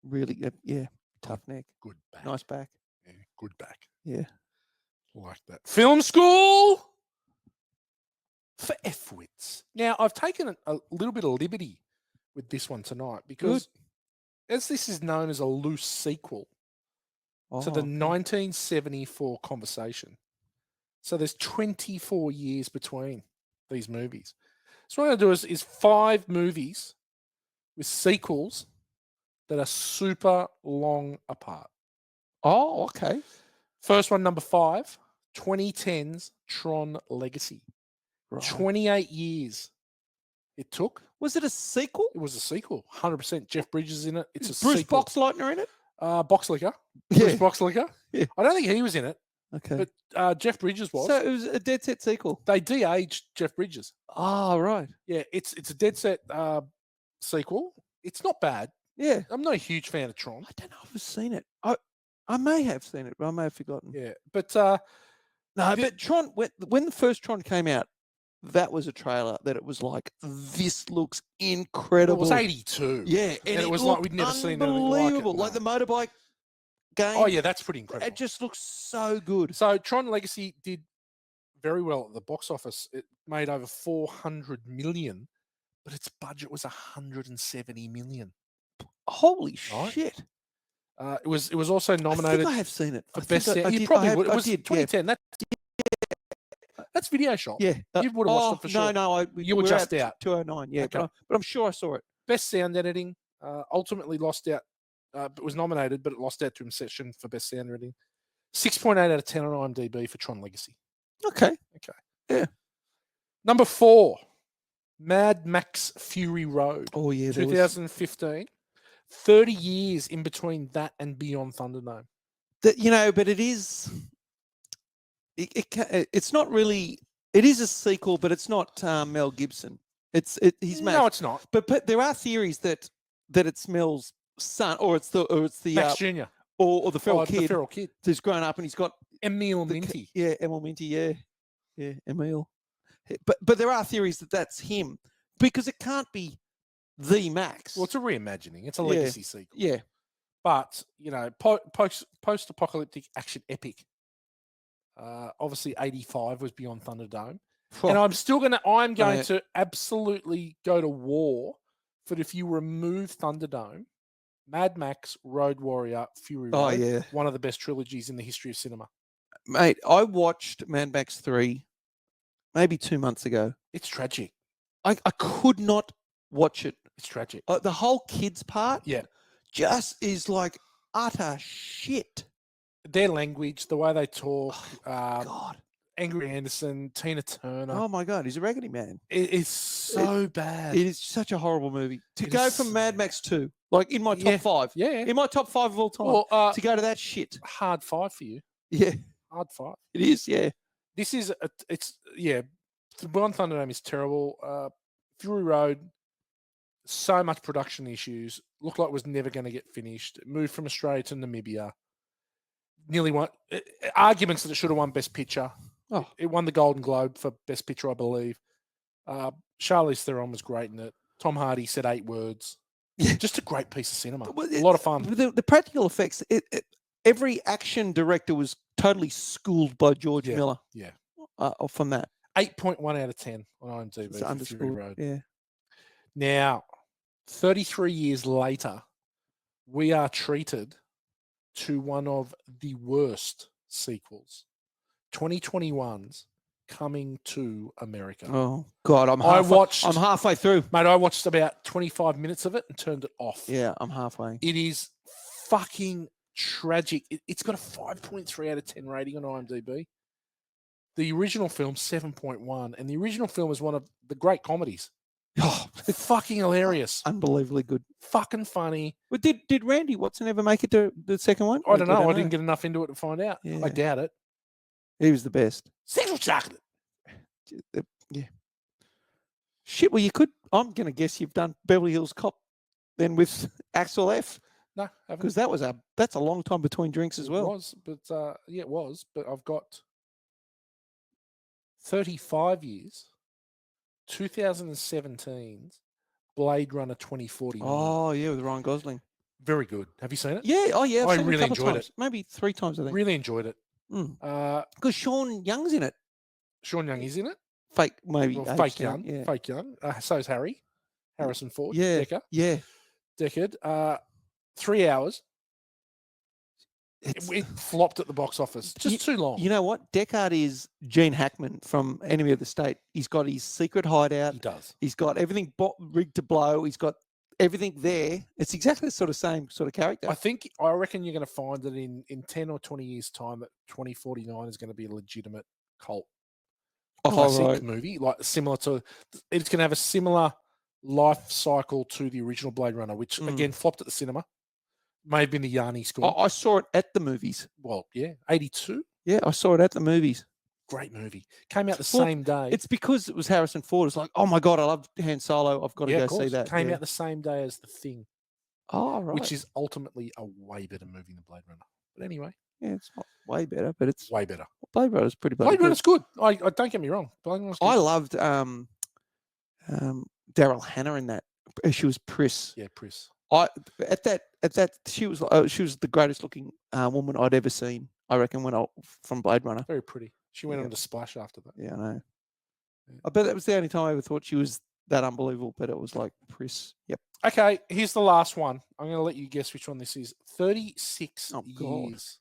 Really, yeah, tough neck,
Good back.
nice back.
Yeah, good back.
Yeah.
Like that. Film school for F-wits. Now, I've taken a little bit of liberty with this one tonight because as this is known as a loose sequel to the 1974 Conversation. So there's 24 years between these movies. So what I'm going to do is 5 movies with sequels that are super long apart.
Oh, okay.
First one, number 5, 2010's Tron Legacy.
Right.
28 years it took.
Was it a sequel?
It was a sequel. 100% Jeff Bridges in it. It's a
Bruce
sequel.
Boxleitner in it?
Boxlicker.
Yeah.
Bruce Boxlicker.
Yeah.
I don't think he was in it,
Okay.
but Jeff Bridges was.
So it was a dead set sequel.
They de-aged Jeff Bridges.
Oh, right.
Yeah, it's a dead set sequel. It's not bad.
Yeah.
I'm not a huge fan of Tron.
I don't know if I've seen it. I may have seen it, but I may have forgotten.
Yeah, but
No,
The-
but Tron, when the first Tron came out, that was a trailer that it was like, this looks
it
incredible.
was 82.
Yeah,
And it was like
looked
we'd never seen anything like it,
unbelievable. Like the motorbike game.
Oh, yeah, that's pretty incredible.
It just looks so good.
So Tron Legacy did very well at the box office. It made over 400 million, but its budget was 170 million.
Holy
Right.
shit!
It was also
I think
nominated
I have seen it.
for
I think
best.
I
You
did-
probably
I have-
would. It
I
was
did,
2010. That's Video Shop.
Yeah,
You would have watched it for
No,
sure.
no,
You were
we're
just
at
out.
209. Yeah,
Okay.
but I'm sure I saw it.
Best sound editing. Ultimately lost out. But was nominated, but it lost out to Inception for best sound editing. 6.8 out of 10 on IMDb for Tron Legacy.
Okay.
Number 4, Mad Max Fury Road.
Oh yeah, there was,
2015. 30 years in between that and Beyond Thunderdome.
but it is. It's not really. It is a sequel, but it's not Mel Gibson. He's
No, it's not.
But there are theories that it's Mel's son, or it's the
Max Jr.
or the feral kid
The feral kid.
who's grown up and he's got
Emil
the
Minty.
Yeah, Emil Minty. Yeah, Emil. But there are theories that that's him because it can't be the Max.
Well, it's a reimagining. It's a
Yeah.
legacy sequel.
Yeah.
But, post-apocalyptic action epic. Obviously, 85 was Beyond Thunderdome. And I'm going to absolutely go to war for if you remove Thunderdome, Mad Max, Road Warrior, Fury Road.
Oh yeah,
One of the best trilogies in the history of cinema.
mate. I watched Mad Max 3 maybe 2 months ago.
It's tragic.
I could not watch it.
It's tragic.
The whole kids part,
Yeah.
just is like utter shit.
Their language, the way they talk,
God.
Angry Anderson, Tina Turner.
Oh my God, he's a raggedy man.
It is so bad.
It is such a horrible movie. To
It
go
is
from
so
Mad Max 2, like in my top
Yeah.
5,
Yeah.
in my top 5 of all time,
Well,
to go to that shit.
hard 5 for you.
Yeah,
Hard 5.
it is. Yeah.
This is Beyond Thunderdome is terrible. Fury Road, so much production issues. Looked like it was never going to get finished. It moved from Australia to Namibia. Nearly won arguments that it should have won Best Picture.
Oh.
It won the Golden Globe for Best Picture, I believe. Charlize Theron was great in it. Tom Hardy said 8 words.
Yeah.
Just a great piece of cinema.
Well,
A lot of fun.
The practical effects. Every action director was totally schooled by George Miller.
Yeah.
From that.
8.1 out of 10 on IMDb
It's
for Fury
underscored.
Road.
Yeah.
Now, 33 years later, we are treated to one of the worst sequels. 2021's Coming to America.
Oh God, I'm halfway through.
Mate, I watched about 25 minutes of it and turned it off.
Yeah, I'm halfway.
It is fucking tragic. It's got a 5.3 out of 10 rating on IMDb. The original film, 7.1. And the original film is one of the great comedies.
Oh,
It's fucking hilarious.
unbelievably good.
Fucking funny.
But did Randy Watson ever make it to the second one?
I don't know. I didn't get enough into it to find out.
Yeah.
I doubt it.
He was the best.
Central chocolate.
Yeah. Shit, well, you could. I'm going to guess you've done Beverly Hills Cop then with Axel F.
No, haven't.
Because that's a long time between drinks as well.
It was, but yeah, it was. But I've got 35 years, 2017's Blade Runner 2049.
Oh, yeah, with Ryan Gosling.
Very good. Have you seen it?
Yeah, oh, yeah. I've
I
seen
really
it a couple
enjoyed
times. Maybe 3 times, I think.
Really enjoyed it.
Because Sean Young's in it.
Sean Young is in it.
Fake, maybe.
Well,
aged
fake
down,
young.
Yeah.
Fake young. So is Harrison Ford.
Yeah.
Deckard.
Yeah.
3 hours.
It's,
It flopped at the box office. Just too long.
you know what? Deckard is Gene Hackman from Enemy of the State. He's got his secret hideout.
He does.
He's got everything rigged to blow. He's got everything there. It's exactly the same sort of character.
I reckon you're going to find that in 10 or 20 years' time that 2049 is going to be a legitimate cult classic movie, like similar to. It's going to have a similar life cycle to the original Blade Runner, which again flopped at the cinema. May have been the Yarny score.
I saw it at the movies.
Well, yeah, 82.
Yeah, I saw it at the movies.
Great movie. Came out the same day.
It's because it was Harrison Ford. It's like, oh my God, I love Han Solo. I've got to go see that.
Came out the same day as The Thing,
Oh, right.
which is ultimately a way better movie than Blade Runner. But anyway,
yeah, it's not way better, but it's
way better.
Blade Runner's pretty bloody
Blade
good.
Runner's good. I don't get me wrong. Blade Runner's good.
I loved Daryl Hannah in that. She was Pris.
Yeah, Pris.
At that she was the greatest looking woman I'd ever seen. I reckon from Blade Runner.
Very pretty. She went on to Splash after that.
Yeah, I know.
Yeah.
I bet that was the only time I ever thought she was that unbelievable. But it was like Pris. Yep.
Okay, here's the last one. I'm going to let you guess which one this is. 36 years.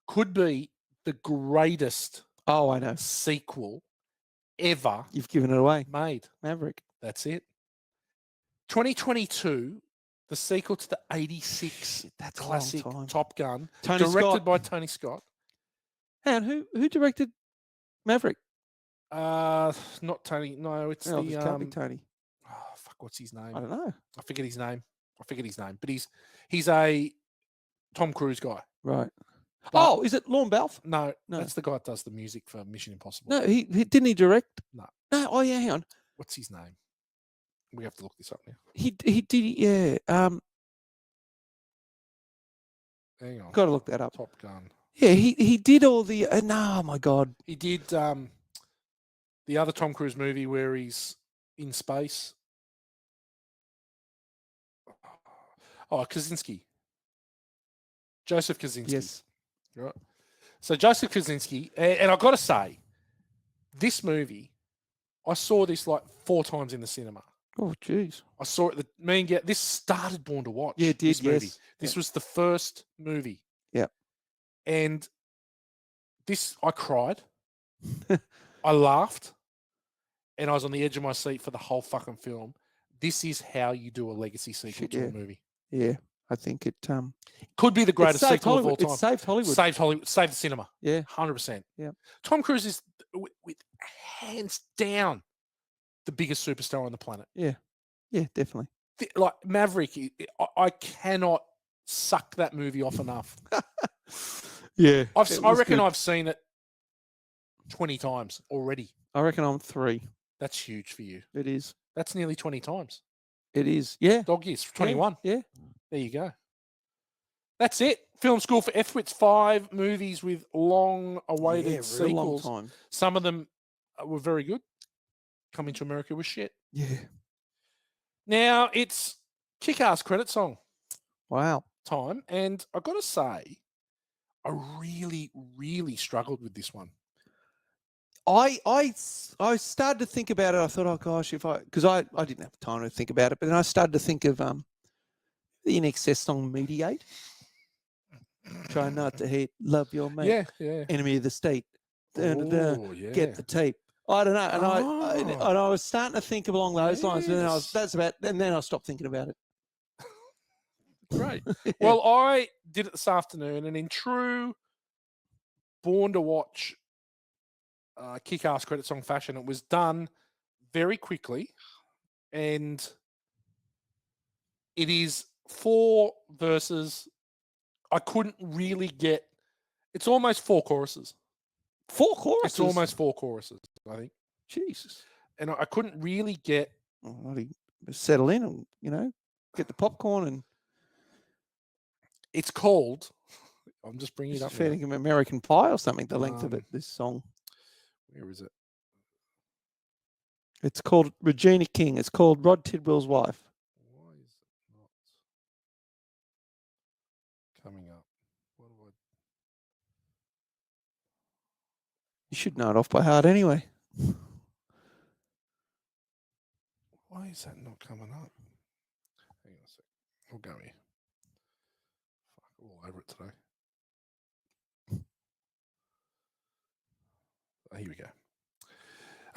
Could be the greatest
Oh, I know.
sequel ever
You've given it away.
made.
Maverick.
That's it. 2022, the sequel to the 86
That's a long
classic
time.
Top Gun,
Tony
directed
Scott.
by Tony Scott.
And who directed Maverick?
Not Tony. No, it's
No,
the
it can't be Tony.
oh, fuck, what's his name?
I don't know.
I forget his name. But he's a Tom Cruise guy.
Right.
But-
Is it Lorne Balfe?
No,
No.
that's the guy that does the music for Mission Impossible.
No, he didn't he direct?
No.
No. Oh yeah, hang on.
What's his name? We have to look this up now.
He did. Yeah.
Hang on.
Got to look that up.
Top Gun.
Yeah, he did all the. No, oh my God.
He did the other Tom Cruise movie where he's in space. Oh, Kaczynski. Joseph Kaczynski.
Yes.
Right. So Joseph Kaczynski, and I've got to say, this movie, I saw this like 4 times in the cinema.
Oh, jeez.
I saw it. This started Born to Watch.
Yeah, it did.
This movie.
Yes.
This was the first movie.
Yeah.
And I cried. I laughed. And I was on the edge of my seat for the whole fucking film. This is how you do a legacy sequel
Shit,
to
yeah.
a movie.
Yeah, I think it.
Could be the greatest
saved
sequel of all
Hollywood.
time.
It saved Hollywood.
Saved Hollywood. Saved the cinema.
Yeah.
100%.
Yeah.
Tom Cruise is, with hands down, the biggest superstar on the planet.
Yeah, definitely.
Like Maverick, I cannot suck that movie off enough.
Yeah.
I reckon I've seen it 20 times already.
I reckon I'm 3.
That's huge for you.
It is.
That's nearly 20 times.
It is. Yeah.
Dog years, 21.
Yeah.
There you go. That's it. Film School for F-Wits, 5 movies with long-awaited
Real
sequels.
long time.
Some of them were very good. Coming to America was shit.
Yeah.
Now it's kick-ass credit song
Wow.
time, and I've got to say, I really, really struggled with this one.
I started to think about it. I thought, oh gosh, because I didn't have time to think about it, but then I started to think of the In Excess song "Mediate." Try not to hate, love your mate.
Yeah.
Enemy of the state.
Oh, yeah.
Get the tape. I don't know, and
Oh.
I was starting to think along those lines, and then I stopped thinking about it.
Great. Well, I did it this afternoon, and in true Born to Watch kick-ass credit song fashion, it was done very quickly, and it is 4 verses. I couldn't really get. It's almost 4 choruses.
4 choruses.
It's almost 4 choruses, I think.
Jesus.
And I couldn't really get.
Well, settle in and get the popcorn and.
It's called. I'm just bringing it
It's
up.
feeding him American Pie or something. The length of it. This song.
Where is it?
It's called Regina King. It's called Rod Tidwell's Wife.
Why is it not coming up? What do I?
You should know it off by heart anyway.
Why is that not coming up? Hang on a sec. We'll go here. Fuck, all over it today. Oh, here we go.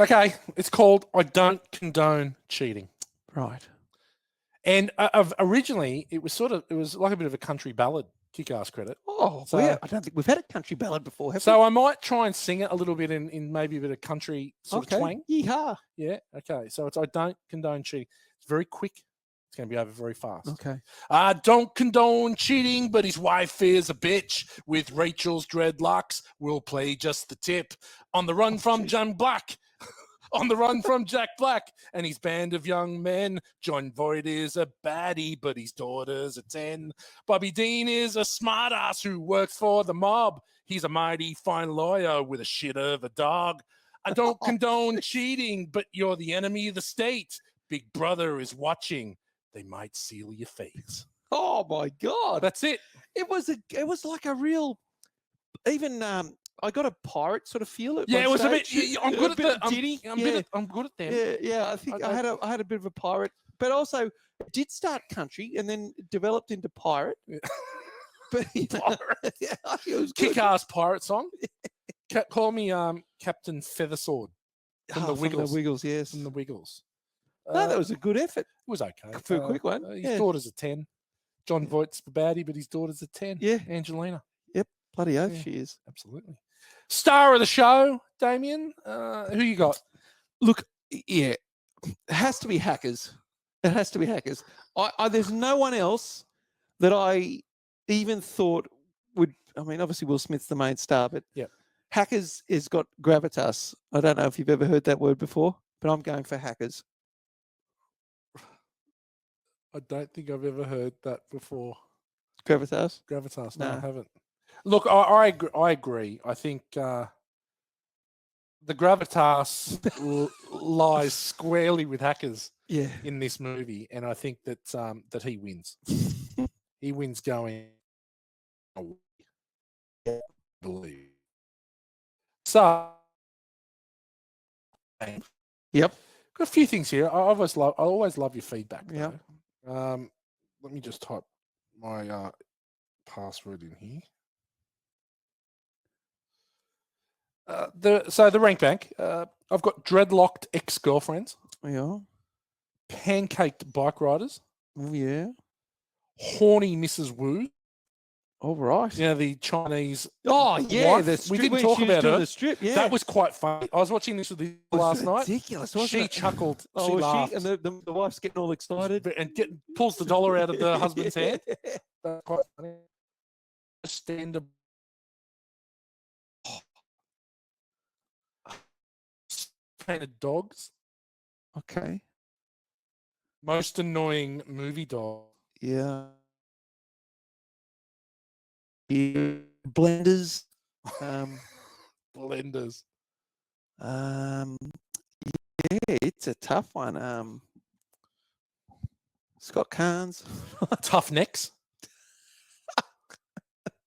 Okay, it's called I Don't Condone Cheating.
Right.
And originally, it was like a bit of a country ballad kick-ass credit.
Oh,
So-
I don't think we've had a country ballad before, have
So I might try and sing it a little bit in maybe a bit of country
we?
sort of twang.
Yeehaw.
Yeah, okay. So it's I Don't Condone Cheating. It's very quick. It's going to be over very fast.
Okay.
I don't condone cheating, but his wife is a bitch. With Rachel's dreadlocks, we'll play just the tip. On the run from
geez.
John Black. On the run from Jack Black and his band of young men. John Voight is a baddie, but his daughter's a 10. Bobby Dean is a smartass who works for the mob. He's a mighty fine lawyer with a shit of a dog. I don't condone cheating, but you're the enemy of the state. Big Brother is watching. They might seal your fate.
Oh my God.
That's it.
It was like a real, even I got a pirate sort of feel. At
Yeah,
one
it was a bit.
stage.
I'm good at
bit
the.
giddy.
I'm good at them.
Yeah. I think I had a bit of a pirate, but also it did start country and then developed into pirate.
Yeah.
But
Pirate.
yeah, it was good.
Kick-ass pirate song. Call me Captain Feathersword from the Wiggles.
From the Wiggles, yes.
From the Wiggles.
No, that was a good effort.
It was okay.
For a quick one,
His
yeah.
daughter's a 10. John Voight's the baddie, but his daughter's a 10.
Yeah.
Angelina.
Bloody oath,
Yeah.
she is.
Absolutely. Star of the show, Damien. Who you got?
Look, yeah, it has to be Hackers. It has to be Hackers. There's no one else that I even thought would. I mean, obviously Will Smith's the main star, but
Yep.
Hackers has got gravitas. I don't know if you've ever heard that word before, but I'm going for Hackers.
I don't think I've ever heard that before.
Gravitas.
Gravitas. No, I
No.
haven't. Look, I agree. I think the gravitas lies squarely with Hackers
Yeah.
in this movie, and I think that that he wins. He wins going. I believe. So,
Yep.
got a few things here. I always love your feedback.
Yep.
Though. Let me just type my password in here. The rank bank. I've got dreadlocked ex-girlfriends,
Yeah.
pancaked bike riders,
Oh, yeah.
horny Mrs. Wu.
All right.
You know, the Chinese.
Oh, yeah.
wife.
The
We
strip,
didn't
when
talk
she was
about
doing
her.
the strip. Yeah.
That was quite funny. I was watching this with the
It was
last night.
ridiculous, wasn't
She
it?
chuckled.
Oh,
she
was
laughed.
and the wife's getting all excited.
And pulls the dollar out of the husband's hand.
Yeah.
That's quite funny. Stand up. Painted dogs.
Okay.
Most annoying movie dog.
Yeah. Yeah. Blenders.
Blenders.
Yeah, it's a tough one. Scott Carnes.
Tough necks.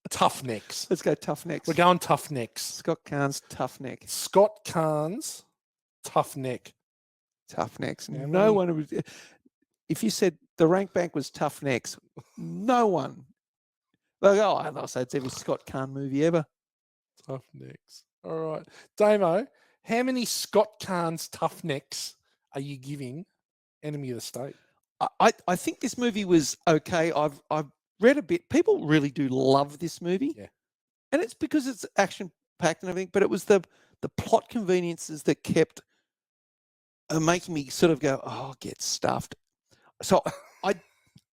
Tough necks.
Let's go tough necks.
We're going tough necks.
Scott Carnes, tough neck.
Scott Carnes, tough neck.
Tough necks.
Yeah,
No
well,
one would. If you said the rank bank was tough necks, no one. Like, oh, I'll say it's every Scott Carn movie ever.
Tough necks. All right. Damo, how many Scott Carnes tough necks are you giving Enemy of the State?
I think this movie was okay. I've read a bit. People really do love this movie.
Yeah.
And it's because it's action packed and everything, but it was the plot conveniences that kept making me sort of go, oh, get stuffed. So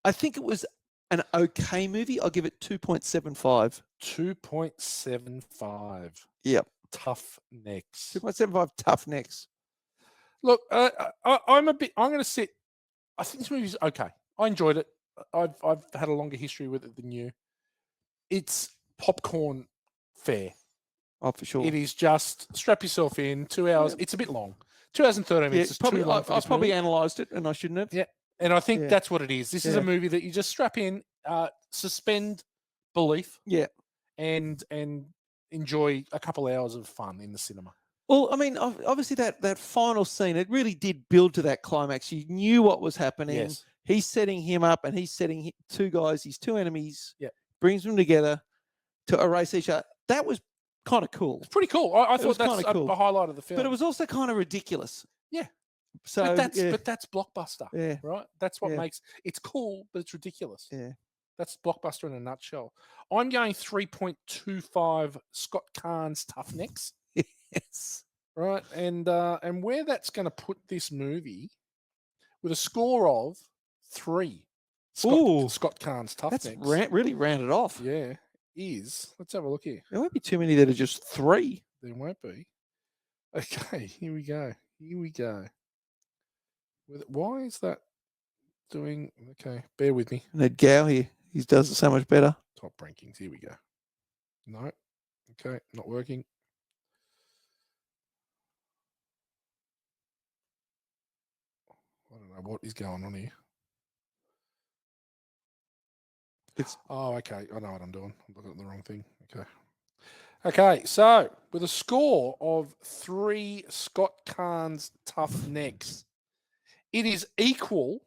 I think it was an okay movie. I'll give it 2.75.
2.75.
Yep.
Tough necks.
2.75 tough necks.
Look, I'm going to sit. I think this movie's okay. I enjoyed it. I've had a longer history with it than you. It's popcorn fare.
Oh, for sure.
It is just strap yourself in. 2 hours.
Yeah.
It's a bit long. 2 hours and 13 minutes is
probably,
too long for
I
this
probably
movie.
analysed it and I shouldn't have.
Yeah. And I think
Yeah.
that's what it is. This is a
Yeah.
movie that you just strap in, suspend belief,
Yeah.
and enjoy a couple hours of fun in the cinema.
Well, I mean, obviously that final scene, it really did build to that climax. You knew what was happening.
Yes.
He's setting him up and he's setting two guys, his two enemies,
Yeah.
brings them together to erase each other. That was kind of cool.
It's pretty cool. I
It
thought
was
that's
kinda cool.
a highlight of the film.
But it was also kind of ridiculous.
Yeah.
So
but that's blockbuster,
yeah.
right? That's what
Yeah.
makes it's cool, but it's ridiculous.
Yeah.
That's blockbuster in a nutshell. I'm going 3.25 Scott Kahn's Tough Necks,
Yes.
right? And where that's going to put this movie with a score of 3.
Ooh.
Scott Kahn's Tough
That's
Necks.
really rounded off.
Yeah, is. Let's have a look here.
There won't be too many that are just 3.
There won't be. Okay, here we go. Here we go. Why is that doing? Okay, bear with me.
And Ed Gow here, he does it so much better.
Top rankings. Here we go. No. Okay, not working. I don't know what is going on here. Oh, okay. I know what I'm doing. I'm looking at the wrong thing. Okay. Okay, so with a score of 3 Scott Kahn's Tough Necks, it is equal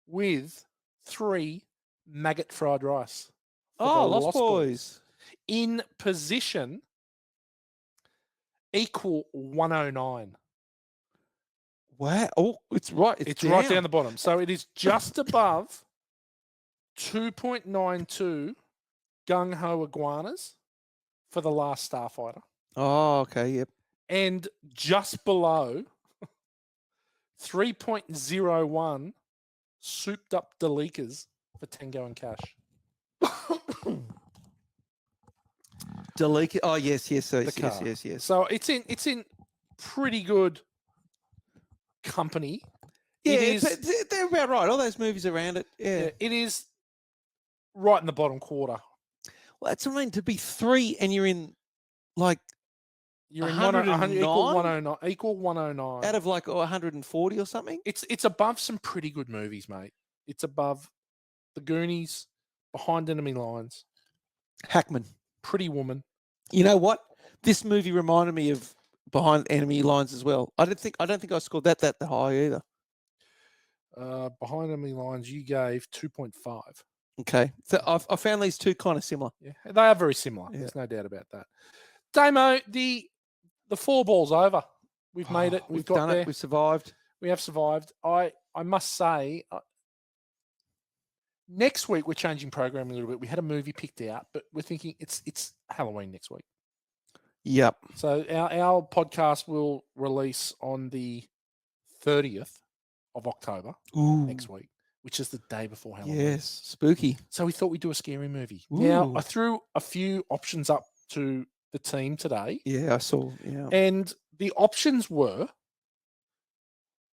with 3 Maggot Fried Rice. for
Oh,
the
Lost Boys.
In position, equal 109.
Wow. Oh, it's right.
It's right down the bottom. So it is just above 2.92 Gung Ho Iguanas for The Last Starfighter.
Oh, okay. Yep.
And just below 3.01 Souped Up Delikas for Tango and Cash.
Delete. Oh, yes.
The car.
Yes.
So it's in pretty good company.
Yeah,
It is,
they're about right. All those movies around it. Yeah.
it is right in the bottom quarter.
Well, that's what I mean. To be 3 and you're in like
You're in
109?
equal 109.
out of like 140 or something.
It's above some pretty good movies, mate. It's above The Goonies, Behind Enemy Lines,
Hackman.
Pretty Woman.
You know what? This movie reminded me of Behind Enemy Lines as well. I don't think I scored that high either.
Behind Enemy Lines, you gave 2.5.
Okay, so I found these two kind of similar.
Yeah, they are very similar.
Yeah.
There's no doubt about that. Damo, the 4 ball's over. We've made it. We've got
done
there.
it. We've survived.
We have survived. I must say, next week we're changing programming a little bit. We had a movie picked out, but we're thinking it's Halloween next week.
Yep.
So our podcast will release on the 30th of October next week, which is the day before Halloween.
Yes, spooky.
So we thought we'd do a scary movie. Now,
Ooh.
I threw a few options up to the team today,
Yeah, I saw. Yeah.
and the options were,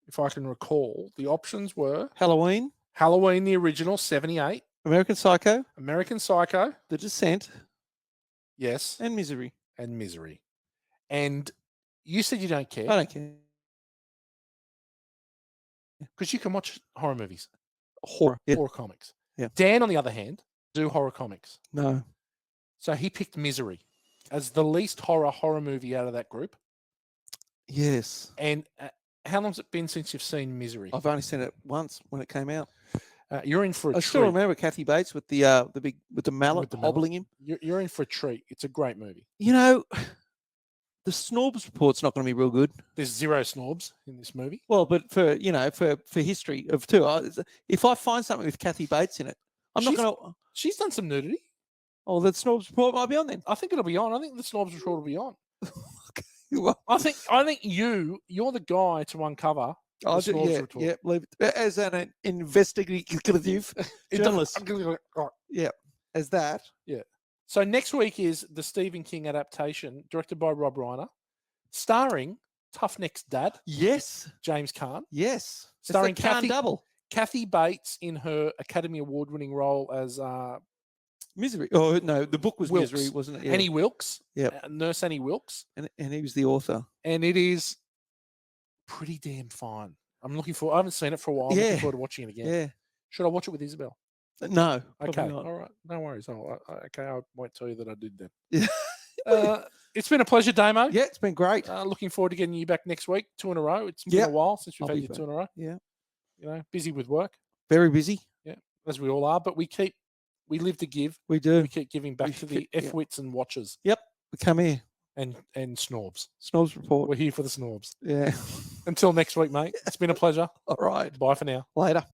if I can recall, the options were
Halloween,
Halloween, the original, 78,
American Psycho,
American Psycho,
The Descent,
yes,
and Misery.
and Misery. And you said you don't care
I don't care.
because you can watch horror movies,
Horror. Yeah.
horror comics.
Yeah.
Dan, on the other hand, do horror comics.
No.
So he picked Misery as the least horror movie out of that group.
Yes.
And how long's it been since you've seen Misery?
I've only seen it once when it came out.
You're in for a
I
treat.
still remember Kathy Bates with the mallet
With the mallet.
hobbling him.
You're in for a treat. It's a great movie.
You know, the Snorbs report's not going to be real good.
There's 0 snobs in this movie.
Well, but for history of two, if I find something with Kathy Bates in it, I'm not
She's-
going to.
She's done some nudity.
Oh, the Snorbs report might be on then.
I think it'll be on. I think the snobs report will be on.
Well,
I think you're the guy to uncover the
I'll
snobs
yeah,
report.
yeah, leave it. As an investigative journalist. As that.
So next week is the Stephen King adaptation, directed by Rob Reiner, starring Tough Neck's dad,
Yes.
James Caan,
Yes. It's
Starring
the Khan
Kathy-
double.
Kathy Bates in her Academy Award-winning role as
Misery. Oh, no, the book was
Wilkes.
Misery, wasn't it? Yeah.
Annie Wilkes,
Yep.
Nurse Annie Wilkes,
And he was the author.
and it is pretty damn fine. I haven't seen it for a while. I'm
Yeah.
looking forward to watching it again.
Yeah.
Should I watch it with Isabel?
No. probably
Okay,
not.
all right, no worries. Okay, I won't tell you that I did then.
Yeah.
It's been a pleasure, Damo.
Yeah, it's been great.
Looking forward to getting you back next week, 2 in a row. It's been
Yeah.
a while since we've
I'll
had
be
you
back.
2 in a row.
Yeah.
Busy with work,
Very busy.
as we all are, but we live to give.
We do.
We keep giving back
We
to the
keep- yeah.
F-wits and watchers
We come here.
and snobs.
Snobs report.
We're here for the snobs.
Yeah.
Until next week, mate. It's been a pleasure.
All right.
Bye for now.
Later.